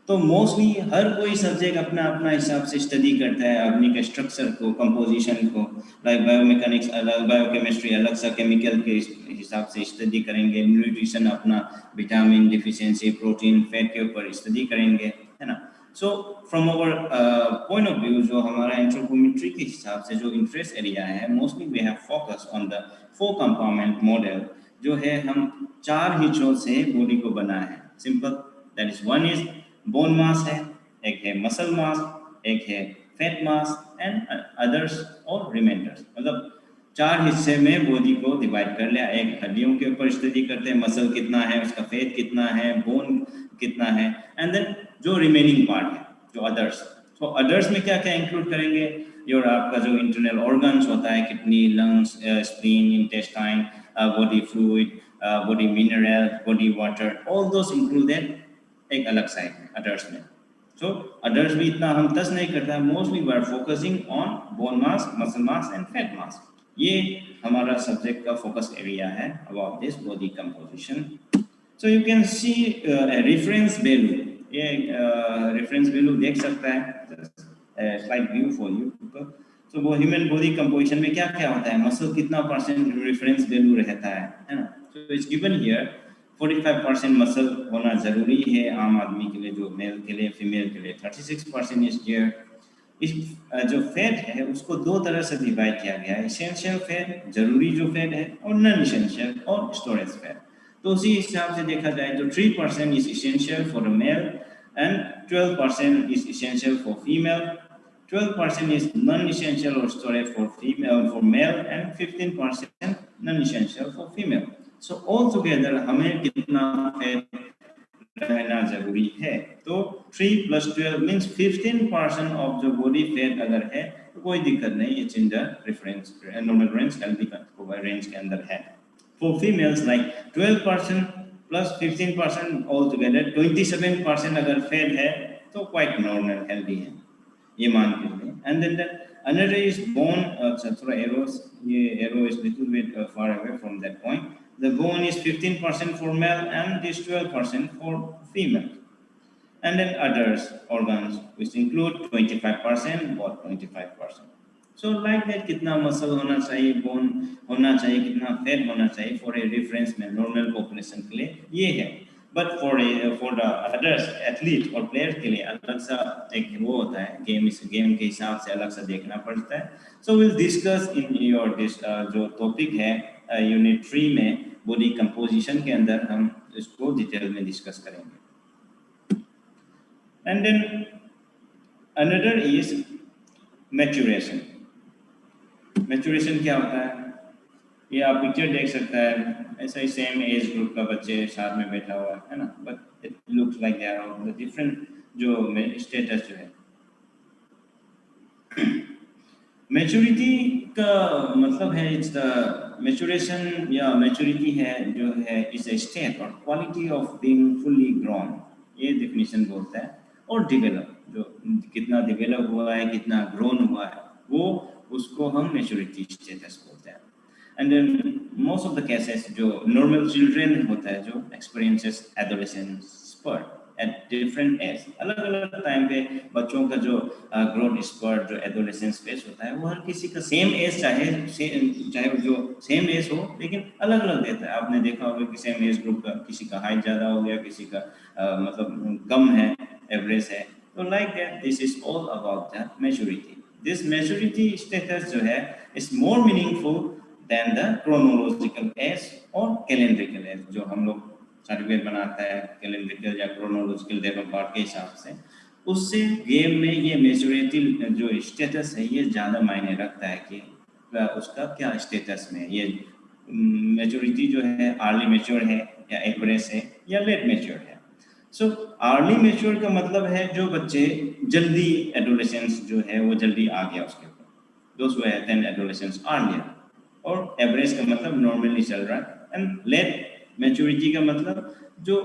तो मोस्टली हर कोई सब्जेक्ट अपना अपना हिसाब से स्टडी करता है अपनी के स्ट्रक्चर को, कंपोजिशन को. लाइक बायोमेकेनिक्स अलग, बायोकेमिस्ट्री अलग सा केमिकल के हिसाब से स्टडी करेंगे. न्यूट्रिशन अपना विटामिन डिफिशियंसी, प्रोटीन, फैट के ऊपर स्टडी करेंगे, है ना. So from our point of view जो हमारा एंथ्रोपोमेट्री के हिसाब से जो इंटरेस्ट एरिया है, mostly we have focus on the 4 component model जो है हम 4 हिस्सों से बॉडी को बना है. Simple, that is one is bone mass है, एक है मसल मास, एक है फैट मास एंड अदर्स और रिमाइंडर्स. मतलब 4 हिस्से में बॉडी को डिवाइड कर लिया. एक हड्डियों के ऊपर स्टडी करते हैं, मसल कितना है, उसका फैट कितना है, बोन कितना है, एंड देन जो रिमेनिंग पार्ट है जो अदर्स. तो अदर्स में क्या क्या इंक्लूड करेंगे, योर आपका जो इंटरनल ऑर्गन्स होता है, kidney, lungs, spleen, intestine, body fluid, body mineral, body water, all those included एक अलग साइड में अदर्स में. सो अदर्स भी इतना हम टच नहीं करता. Mostly we are focusing on bone mass, muscle mass and fat mass. ये हमारा सब्जेक्ट का फोकस एरिया है about this body composition. So you can see reference value. ये रेफरेंस वैल्यू देख सकता है, slide view for you. So वो human body composition में क्या क्या होता है, मसल कितना परसेंट रेफरेंस वैल्यू रहता है ना. So it's given here 45% muscle होना जरूरी है आम आदमी के लिए, जो मेल के लिए, फीमेल के लिए 36% इज देयर. इस जो फैट है उसको 2 तरह से डिवाइड किया गया है, एसेंशियल फैट, जरूरी जो फैट है, और नॉन एसेंशियल और स्टोरेज फैट. तो उसी हिसाब से देखा जाए तो 3% is essential for male and 12% is essential for female. 12% is non-essential or storage for male and 15% non-essential for female. So altogether हमें कितना फैट रहना जरूरी है. तो 3 + 12 means 15% of जो बॉडी फैट अगर है तो कोई दिक्कत नहीं, it's in the reference normal range, healthy range के अंदर है. For females like 12% plus 15% altogether 27% अगर फैट है तो quite normal, healthy है, ये मान के लिए. And then another is bone. थोड़ा arrows, ये arrow is little bit far away from that point. The bone is 15% for male and this 12% for female. And then others organs which include 25%, about 25%. So like that कितना muscle होना चाहिए, bone होना चाहिए, कितना fat होना चाहिए for a reference में normal population के लिए ये है. But for the others athlete और प्लेयर के लिए अलग सा एक वो होता है, गेम के हिसाब से अलग सा देखना पड़ता है. So we'll discuss in your this जो टॉपिक है यूनिट 3 में बॉडी कंपोजिशन के अंदर हम इसको डिटेल में डिस्कस करेंगे. And then another is maturation. Maturation क्या होता है, ये आप पिक्चर देख सकता है, ऐसा ही सेम एज ग्रुप का बच्चे साथ में बैठा हुआ है ना, but it looks like they are on the different जो स्टेटस जो है. मैच्योरिटी का मतलब है इट्स द मैच्योरेशन या मैच्योरिटी है जो है इज अ स्टेट और quality of being fully grown, ये डेफिनेशन बोलता है. और डेवलप, जो कितना डेवलप हुआ है, कितना ग्रोन हुआ है, वो उसको हम मैच्योरिटी स्टेटस बोलते हैं. And then most of the cases जो नॉर्मल चिल्ड्रन होता है जो experiences adolescence spurt at different age, अलग अलग टाइम पे बच्चों का जो ग्रोथ स्पर्ट जो एडोलेसेंस फेज होता है वो हर किसी का सेम एज चाहे जो सेम एज हो लेकिन अलग अलग देता है. आपने देखा होगा कि सेम एज ग्रुप का किसी का हाइट ज़्यादा हो गया, किसी का मतलब कम है, एवरेज है. तो like that this is all about the maturity. This maturity status जो है is more meaningful than the chronological age और कैलेंड्रिकल एज, जो हम लोग सर्टिफिकेट बनाता है कैलेंड्रिकल या क्रोनोलॉजिकल डेट ऑफ बर्थ के हिसाब से, उससे गेम में ये मेच्योरिटी जो स्टेटस है ये ज़्यादा मायने रखता है कि उसका क्या स्टेटस में ये मेच्योरिटी जो है अर्ली मेच्योर है या एवरेज है या लेट मेच्योर है। सो अर्ली मेच्योर का मतलब है जो बच्चे जल्दी एडोलेसेंस जो है वो जल्दी आ गया उसके ऊपर, दोस्त वो है एडोलेसेंस अर्लियर, और एवरेज का मतलब नॉर्मली चल रहा है, एंड लेट मेच्योरिटी का मतलब जो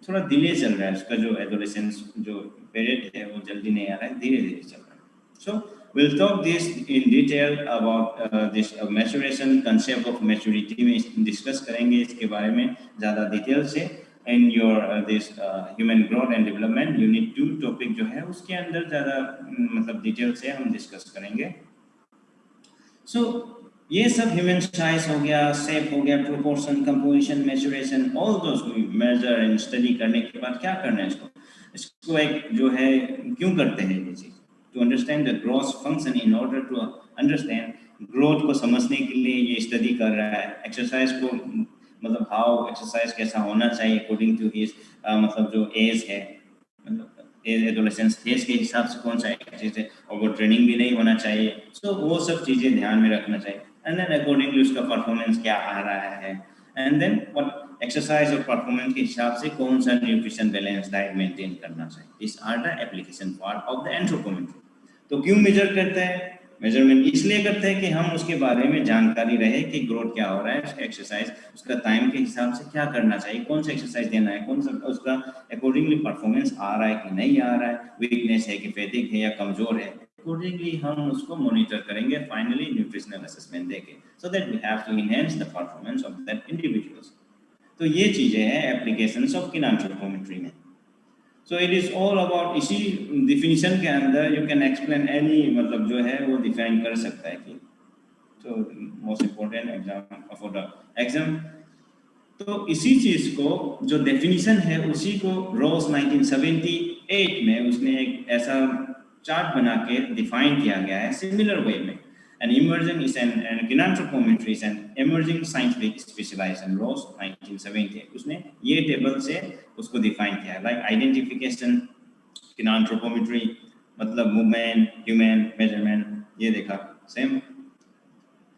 थोड़ा डिले चल रहा है, उसका जो एडोलेसेंस जो पीरियड है वो जल्दी नहीं आ रहा है, धीरे धीरे चल रहा है। सो we'll talk this in detail about this maturation concept of maturity में डिस्कस करेंगे इसके बारे में ज़्यादा डिटेल से in your this human growth and development unit 2 topic जो है उसके अंदर ज़्यादा मतलब डिटेल से हम डिस्कस करेंगे। सो ये सब ह्यूमन साइज हो गया, शेप हो गया, proportion, composition, maturation, all those measure and study करने के बाद क्या करना है इसको एक जो है क्यों करते हैं ये चीज़, to understand the growth function, in order to understand growth को समझने के लिए ये स्टडी कर रहा है। एक्सरसाइज को मतलब हाउ एक्सरसाइज कैसा होना चाहिए अकॉर्डिंग टू हिज मतलब जो एज है, एडोलेसेंस एज के हिसाब से कौन सा एक्सरसाइज है, और वो ट्रेनिंग भी नहीं होना चाहिए। सो वो सब चीज़ें ध्यान में रखना चाहिए, एंड देन अकॉर्डिंगली उसका परफॉर्मेंस क्या आ रहा है, एंड देन व्हाट एक्सरसाइज और परफॉर्मेंस के हिसाब से कौन सा न्यूट्रिशन बैलेंस डाइट मेंटेन करना चाहिए। This are the application part of the anthropometry. तो क्यों मेजर करते हैं? मेजरमेंट इसलिए करते हैं कि हम उसके बारे में जानकारी रहे कि ग्रोथ क्या हो रहा है, एक्सरसाइज उसका टाइम के हिसाब से क्या करना चाहिए, कौन सा एक्सरसाइज देना है, कौन सा उसका अकॉर्डिंगली परफॉर्मेंस आ रहा है कि नहीं आ रहा है, वीकनेस है कि फैटिग है या कमजोर है, अकॉर्डिंगली हम उसको मॉनिटर करेंगे, फाइनली न्यूट्रिशनल असेसमेंट देके, so that we have to enhance the performance of that individuals. तो ये चीजें हैं एप्लीकेशंस ऑफ किनेंथ्रोपोमेट्री में। So it is all about, इसी डिफिनीशन के अंदर यू कैन एक्सप्लेन एनी, मतलब जो है वो डिफाइन कर सकता है कि तो most important exam for the exam. तो इसी चीज को जो डेफिनेशन है उसी को रोज 1978 में उसने एक ऐसा चार्ट बना के डिफाइन किया गया है सिमिलर वे में। An emerging is an kinanthropometry is an emerging scientific specialization, Ross 1970 उसने ये टेबल से उसको डिफाइन किया है, लाइक आइडेंटिफिकेशन किनेंथ्रोपोमेट्री मतलब मूवमेंट, ह्यूमन मेजरमेंट, ये देखा सेम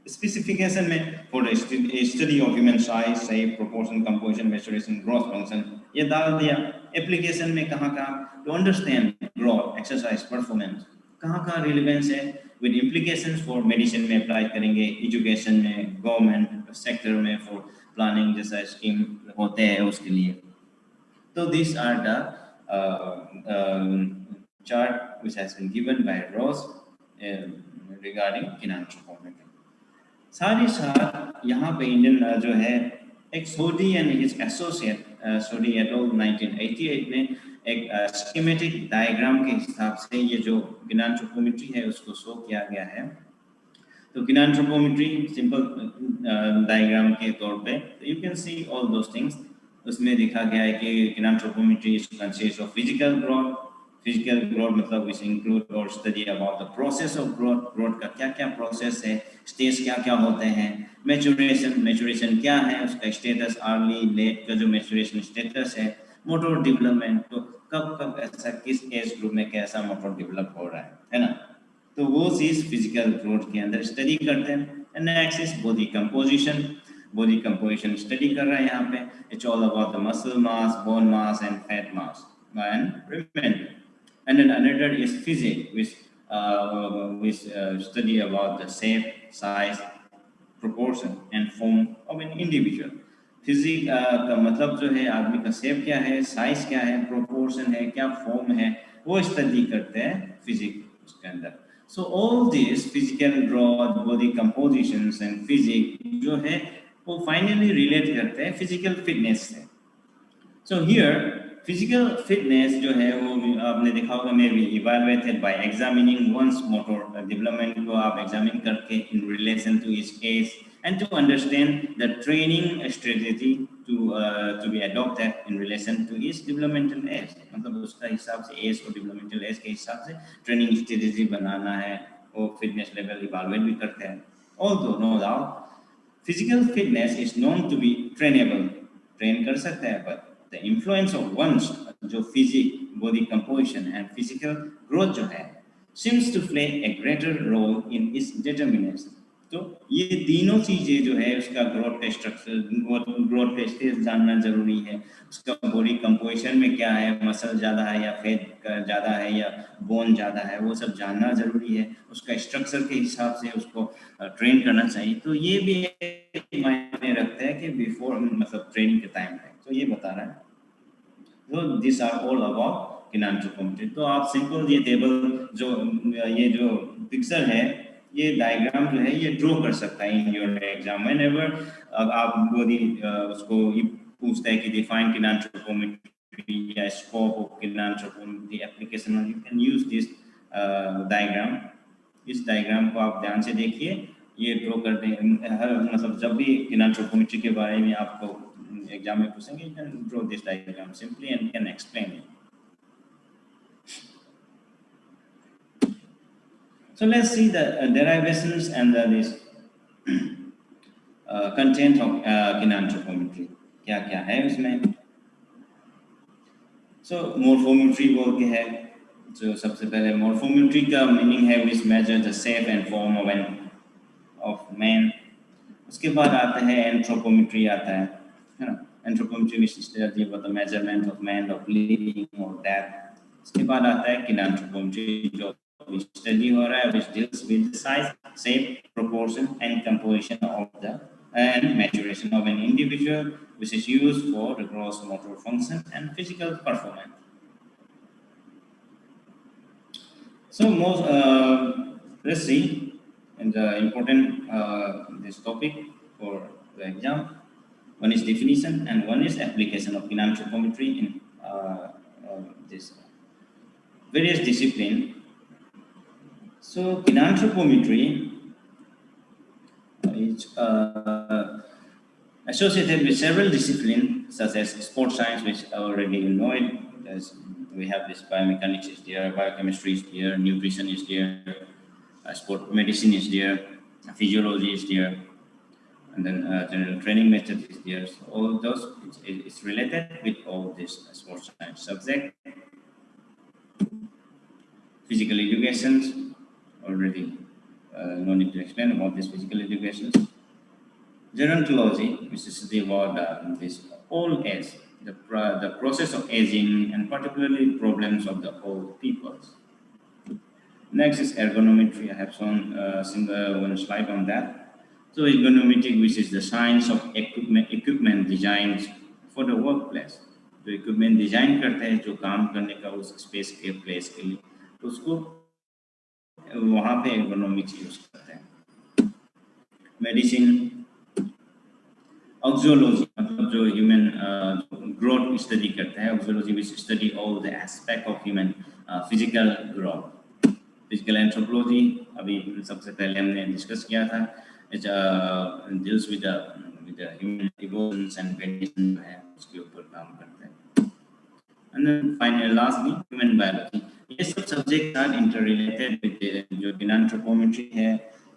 स्पेसिफिकेशन में for study of human size, shape, proportion, composition, maturation, growth function ये डाल दिया। एप्लीकेशन में कहाँ कहाँ to understand growth, exercise, performance कहाँ कहाँ रिलेवेंस है, विद इम्प्लीकेशंस फॉर मेडिसिन में अप्लाई करेंगे, एजुकेशन में, गवर्नमेंट सेक्टर में फॉर प्लानिंग जैसा स्कीम होते हैं उसके लिए। तो this are the chart which has been given by Ross regarding kinanthropometry. साथ ही साथ यहाँ पे इंडियन जो है एक Sodhi and his associate Sodhi et al 1988 में एक स्कीमेटिक डायग्राम के हिसाब से ये जो किनेंथ्रोपोमेट्री है उसको शो किया गया है। तो किनेंथ्रोपोमेट्री सिंपल डायग्राम के तौर पे you can see all those things. उसमें दिखा गया है कि kinanthropometry is consist of physical growth. Physical growth मतलब विच इंक्लूड और study about the process of growth, growth का क्या क्या प्रोसेस है, स्टेज क्या क्या होते हैं, मैचुरेशन, मैचुरेशन क्या है, उसका स्टेटस अर्ली लेट का जो मैचुरेशन स्टेटस है, मोटर डेवलपमेंट तो कब कब ऐसा किस एज ग्रुप में कैसा मोटर डेवलप हो रहा है ना। तो वो चीज फिजिकल ग्रोथ के अंदर स्टडी करते हैं। Next is body composition. Body composition study कर रहा है यहाँ पे, it's all about the muscle mass, bone mass and fat mass and remain. And then another is physics, which study about the shape, size, proportion, and form of an individual. Physique का मतलब जो है आदमी का shape क्या है, size क्या है, प्रोपोर्शन है, क्या फॉर्म है, वो स्टडी करते हैं फिजिक्स उसके अंदर। So all this physical growth, body compositions and physics जो है वो फाइनली रिलेट करते हैं फिजिकल फिटनेस से। सो हियर फिजिकल फिटनेस जो है वो आपने देखा होगा में भी evaluated by examining one's motor development को आप एग्जामिन करके in relation to his age and to understand the training strategy to be adopted in relation to his developmental age. मतलब उसका हिसाब से एज और डेवलपमेंटल एज के हिसाब से ट्रेनिंग स्ट्रेटजी बनाना है, वो फिटनेस लेवल इवैल्यूएट भी करते हैं। Although no doubt Physical fitness is known to be trainable. Train कर सकते हैं, but the influence of one's जो physique, body composition and physical growth जो है seems to play a greater role in its determination. तो ये तीनों चीजें जो है उसका ग्रोथ का स्ट्रक्चर, ग्रोथ का स्टेज जानना जरूरी है, उसका बॉडी कंपोजिशन में क्या है, मसल ज़्यादा है या फैट ज़्यादा है या बोन ज़्यादा है, वो सब जानना जरूरी है, उसका स्ट्रक्चर के हिसाब से उसको ट्रेन करना चाहिए। तो ये भी मायने रखता है कि बिफोर मतलब ट्रेनिंग के टाइम है, तो ये बता रहा है। तो दिस आर ऑल अबाउट किनेंथ्रोपोमेट्री। तो आप सिंपल ये टेबल जो ये जो पिक्चर है, ये डायग्राम जो है ये ड्रॉ कर सकता है इन योर एग्जाम। व्हेनेवर आप बॉडी उसको पूछता है कि डिफाइन किनेंथ्रोपोमेट्री या scope of kinanthropometry application, you can use this diagram. इस डायग्राम को आप ध्यान से देखिए, ये ड्रॉ कर दें। हर मतलब जब भी किनेंथ्रोपोमेट्री के बारे में आपको एग्जाम में पूछेंगे, you can draw this diagram simply and can explain it. So let's see the derivations and this content of kinanthropometry. क्या क्या है उसमें? So morphometry बोल के है, जो सबसे पहले morphometry का मीनिंग है which measure the shape and form of man. उसके बाद आता है anthropometry आता है ना? Anthropometry which study about the measurement of man of living or dead. उसके बाद आता है kinanthropometry जो study हो रहा है which deals with the size, shape, proportion and composition of the and maturation of an individual, which is used for the gross motor function and physical performance. So most let's see in the important this topic for the exam. One is definition and one is application of kinanthropometry in this various discipline. So kinanthropometry is associated with several disciplines such as sports science, which already you know it. We have this biomechanics is there, biochemistry is there, nutrition is there, sport medicine is there, physiology is there, and then general training method is there. So all those it's related with all this sports science subject. Physical education, already no need to explain about this physical education. Gerontology, which is about this old age, the process of aging and particularly problems of the old peoples. Next is ergonometry. I have shown one slide on that. So ergonometry, which is the science of equipment designs for the workplace. जो equipment design करते हैं जो काम करने का उस space के place के लिए, तो उसको वहाँ पे ergonometry यूज करते हैं. Medicine, auxology, मतलब जो human growth study करता है, auxology which study all the aspect of human physical growth. Physical anthropology अभी सबसे पहले हमने डिस्कस किया था, it deals with the human evolutions and variation है, उसके ऊपर काम करते हैं. And then finally lastly human biology. ये सब subjects are interrelated with जो kinanthropometry है,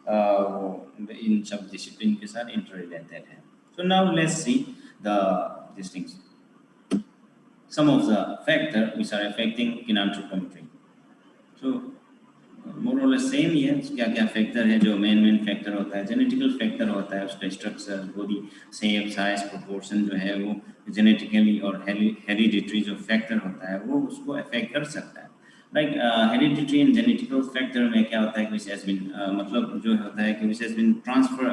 इन सब discipline के साथ interrelated है. So now let's see these things. Some of the factors which are affecting kinanthropometry. So more or less same ही है, क्या क्या फैक्टर है जो मेन फैक्टर होता है. जेनेटिकल फैक्टर होता है, उसका structure, body shape, size, proportion जो है वो जेनेटिकली और हेरिडिटरी जो फैक्टर होता है वो उसको अफेक्ट कर सकता है. Like hereditary and genetical factor में क्या होता है कि विच हैज बीन मतलब जो होता है कि which has been transfer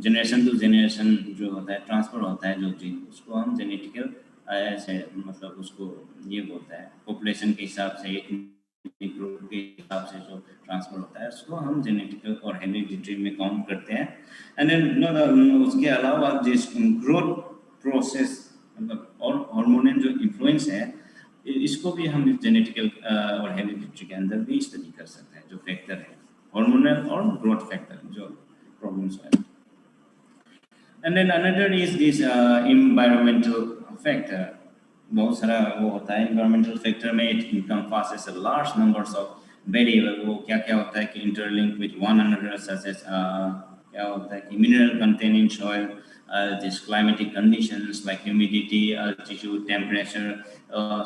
generation to generation जो होता है, ट्रांसफर होता है जो जीन, उसको हम जेनेटिकल ऐसे मतलब उसको ये बोलता है पॉपुलेशन के हिसाब से, ग्रुप के हिसाब से जो ट्रांसफर होता है उसको हम जेनेटिकल और हेरिडिटरी में काउंट करते हैं. एंड देन उसके अलावा जिस ग्रोथ प्रोसेस मतलब और हार्मोनल जो इन्फ्लुएंस है, इसको भी हम जेनेटिकल और हेरिडिटरी के अंदर भी स्टडी कर सकते हैं, जो फैक्टर है हार्मोनल और ग्रोथ फैक्टर जो प्रॉब्लम्स है. And then another is this environmental factor. बहुत सारा वो होता है environmental factor में. It encompasses a large numbers of variable वो क्या क्या होता है कि interlink with one another, such as क्या होता है कि mineral content in soil, this climatic conditions like humidity, altitude, temperature,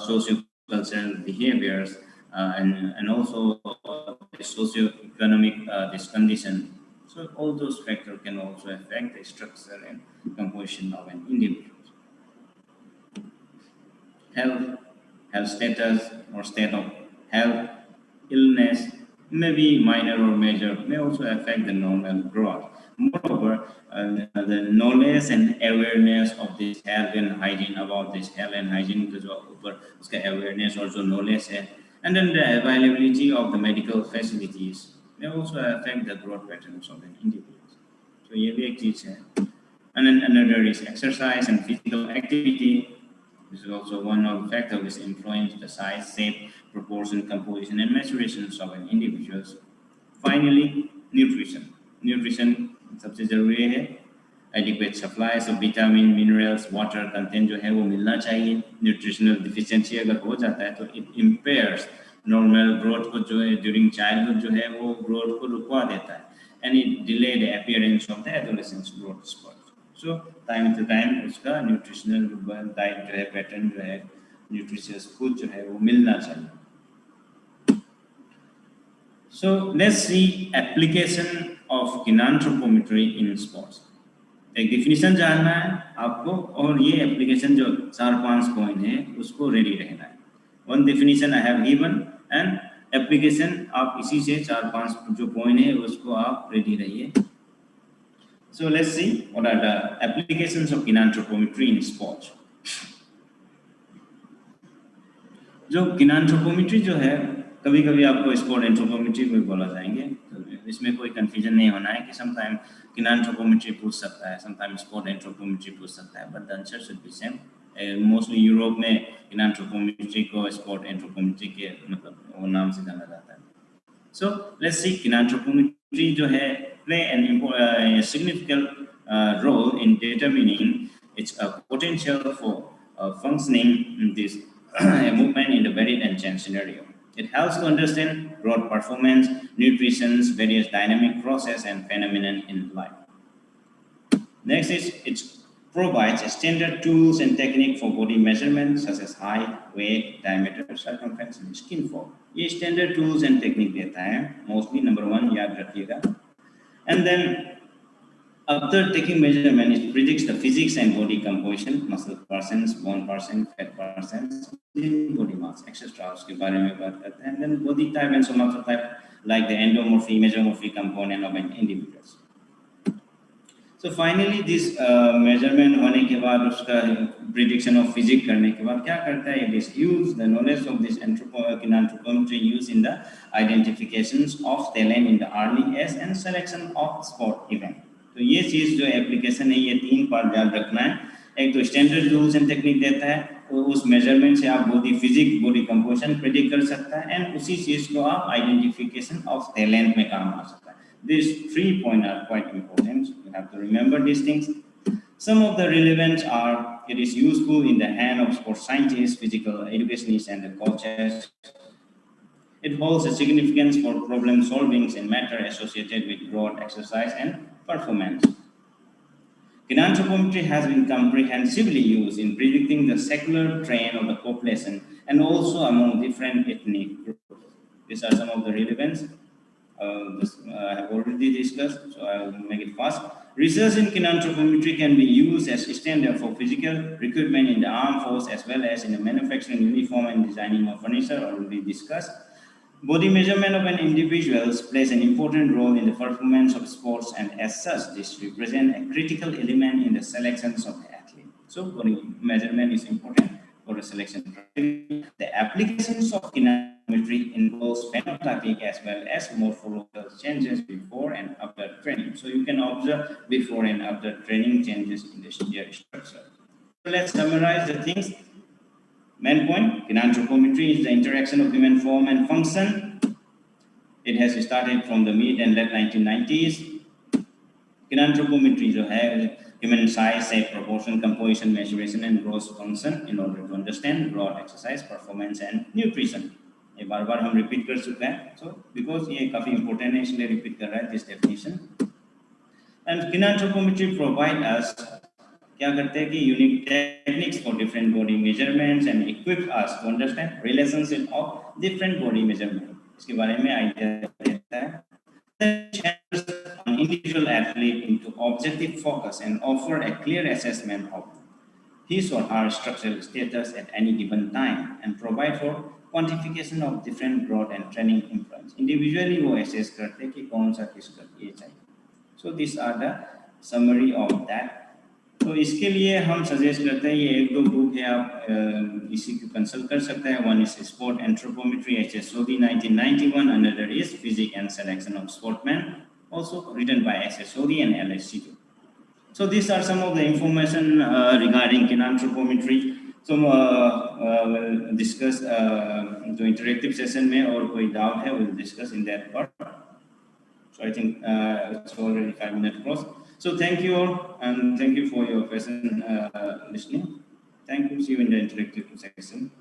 socio-cultural behaviors, and also socio-economic this condition. So all those factors can also affect the structure and composition of an individual. Health, health status or state of health, illness, may be minor or major, may also affect the normal growth. Moreover, the knowledge and awareness of this health and hygiene, about this health and hygiene, uska awareness also knowledge hai, and then the availability of the medical facilities may also affect the growth patterns of an individual. So ये भी एक चीज है. And then another is exercise and physical activity. This is also one of the factors which influence the size, shape, proportion, composition, and maturations of an individual. Finally, nutrition. Nutrition सबसे जरूरी है. Adequate supplies of vitamin, minerals, water content जो है वो मिलना चाहिए. Nutritional deficiency अगर हो जाता है तो it impairs normal growth को जो है during childhood जो है वो growth को रुकवा देता है. And it delay the appearance of the adolescence growth spurt. So time to time उसका nutritional diet जो है pattern जो है nutritious food जो है वो मिलना चाहिए. So let's see application of kinanthropometry in sports. एक definition जानना है आपको और ये application जो 4-5 पॉइंट है उसको ready रहना है. One definition I have given and application आप इसी से 4-5 जो पॉइंट है उसको आप ready रहिए. So let's see what are the applications of kinanthropometry in sports. जो kinanthropometry जो है कभी-कभी आपको sport anthropometry भी बोला जाएंगे, तो इसमें कोई confusion नहीं होना है कि sometimes kinanthropometry पूछ सकता है, sometimes sport anthropometry पूछ सकता है, but the answer should be same. Mostly Europe में kinanthropometry को sport anthropometry के मतलब वो नाम से जाना जाता है. So let's see kinanthropometry जो है play a significant role in determining its potential for functioning in this movement in the varied and change scenario. It helps to understand growth performance, nutrition, various dynamic process and phenomenon in life. Next is it provides standard tools and technique for body measurement such as height, weight, diameter, circumference, and skin fold. ये standard tools and technique देता है. Mostly number 1 याद रखिएगा. And then after taking measurement, it predicts the physics and body composition, muscle percents, bone percent, fat percents, body mass, etc. उसके बारे में बात करते हैं. And then body type and somatic type, like the endomorphy, mesomorphy component of an individual. So finally, this measurement होने के बाद उसका prediction of physics करने के बाद क्या करता है? It is used the knowledge of this kinanthropometry used in the identifications of talent in the early age and selection of sport event. तो ये चीज जो एप्लीकेशन है ये 3 पार्ट ध्यान रखना है. एक तो स्टैंडर्ड टूल्स एंड टेक्निक देता है, तो उस मेजरमेंट से आप body physics, body composition predict कर सकता है एंड उसी चीज को आप आइडेंटिफिकेशन ऑफ टैलेंट में काम आ सकता है. These 3 points are quite important. You have to remember these things. Some of the relevance are it is useful in the hand of sports scientists, physical educationists, and the coaches. It holds a significance for problem solving in matter associated with growth, exercise, and performance. Kinanthropometry has been comprehensively used in predicting the secular trend of the population and also among different ethnic groups. These are some of the relevance. I have already discussed, so I will make it fast. Research in kinanthropometry can be used as standard for physical recruitment in the armed force as well as in the manufacturing uniform and designing of furniture, already discussed. Body measurement of an individual plays an important role in the performance of sports, and as such, this represents a critical element in the selections of the athlete. So, body measurement is important for the selection. The applications of kinanthropometry involves phenotypic as well as morphological changes before and after training. So, you can observe before and after training changes in the structure. So, let's summarize the things. Main point, kinanthropometry is the interaction of human form and function. It has started from the mid and late 1990s. Kinanthropometry जो है human size, shape, proportion, composition, maturation, and growth function in order to understand growth, exercise, performance, and nutrition. ये बार बार हम repeat कर चुके हैं, so because ये काफी important है इसलिए रिपीट कर रहा है this definition. And kinanthropometry provide us क्या करते हैं कि unique techniques for different body measurements and equip us to understand relationship of different body measurement. इसके बारे में आइडिया देता है. An individual athlete into objective focus and offer a clear assessment of his or her structural status at any given time and provide for quantification of different growth and training influence. Individually वो assess करते हैं कि कौन सा किसका ये चाहिए. So these are the summary of that. तो इसके लिए हम सजेस्ट करते हैं ये एक दो बुक है, आप इसी को कंसल्ट कर सकते हैं. One is Sport Anthropometry HSOD 1991, another is Physics and Selection of Sportmen, also written by SSOD and LSC2. So these are some of the information regarding kinanthropometry. So we'll discuss the interactive session में और कोई doubt है we'll discuss in that part. So I think it's already 5 minutes close. So thank you all and thank you for your patient listening. Thank you. See you in the interactive session.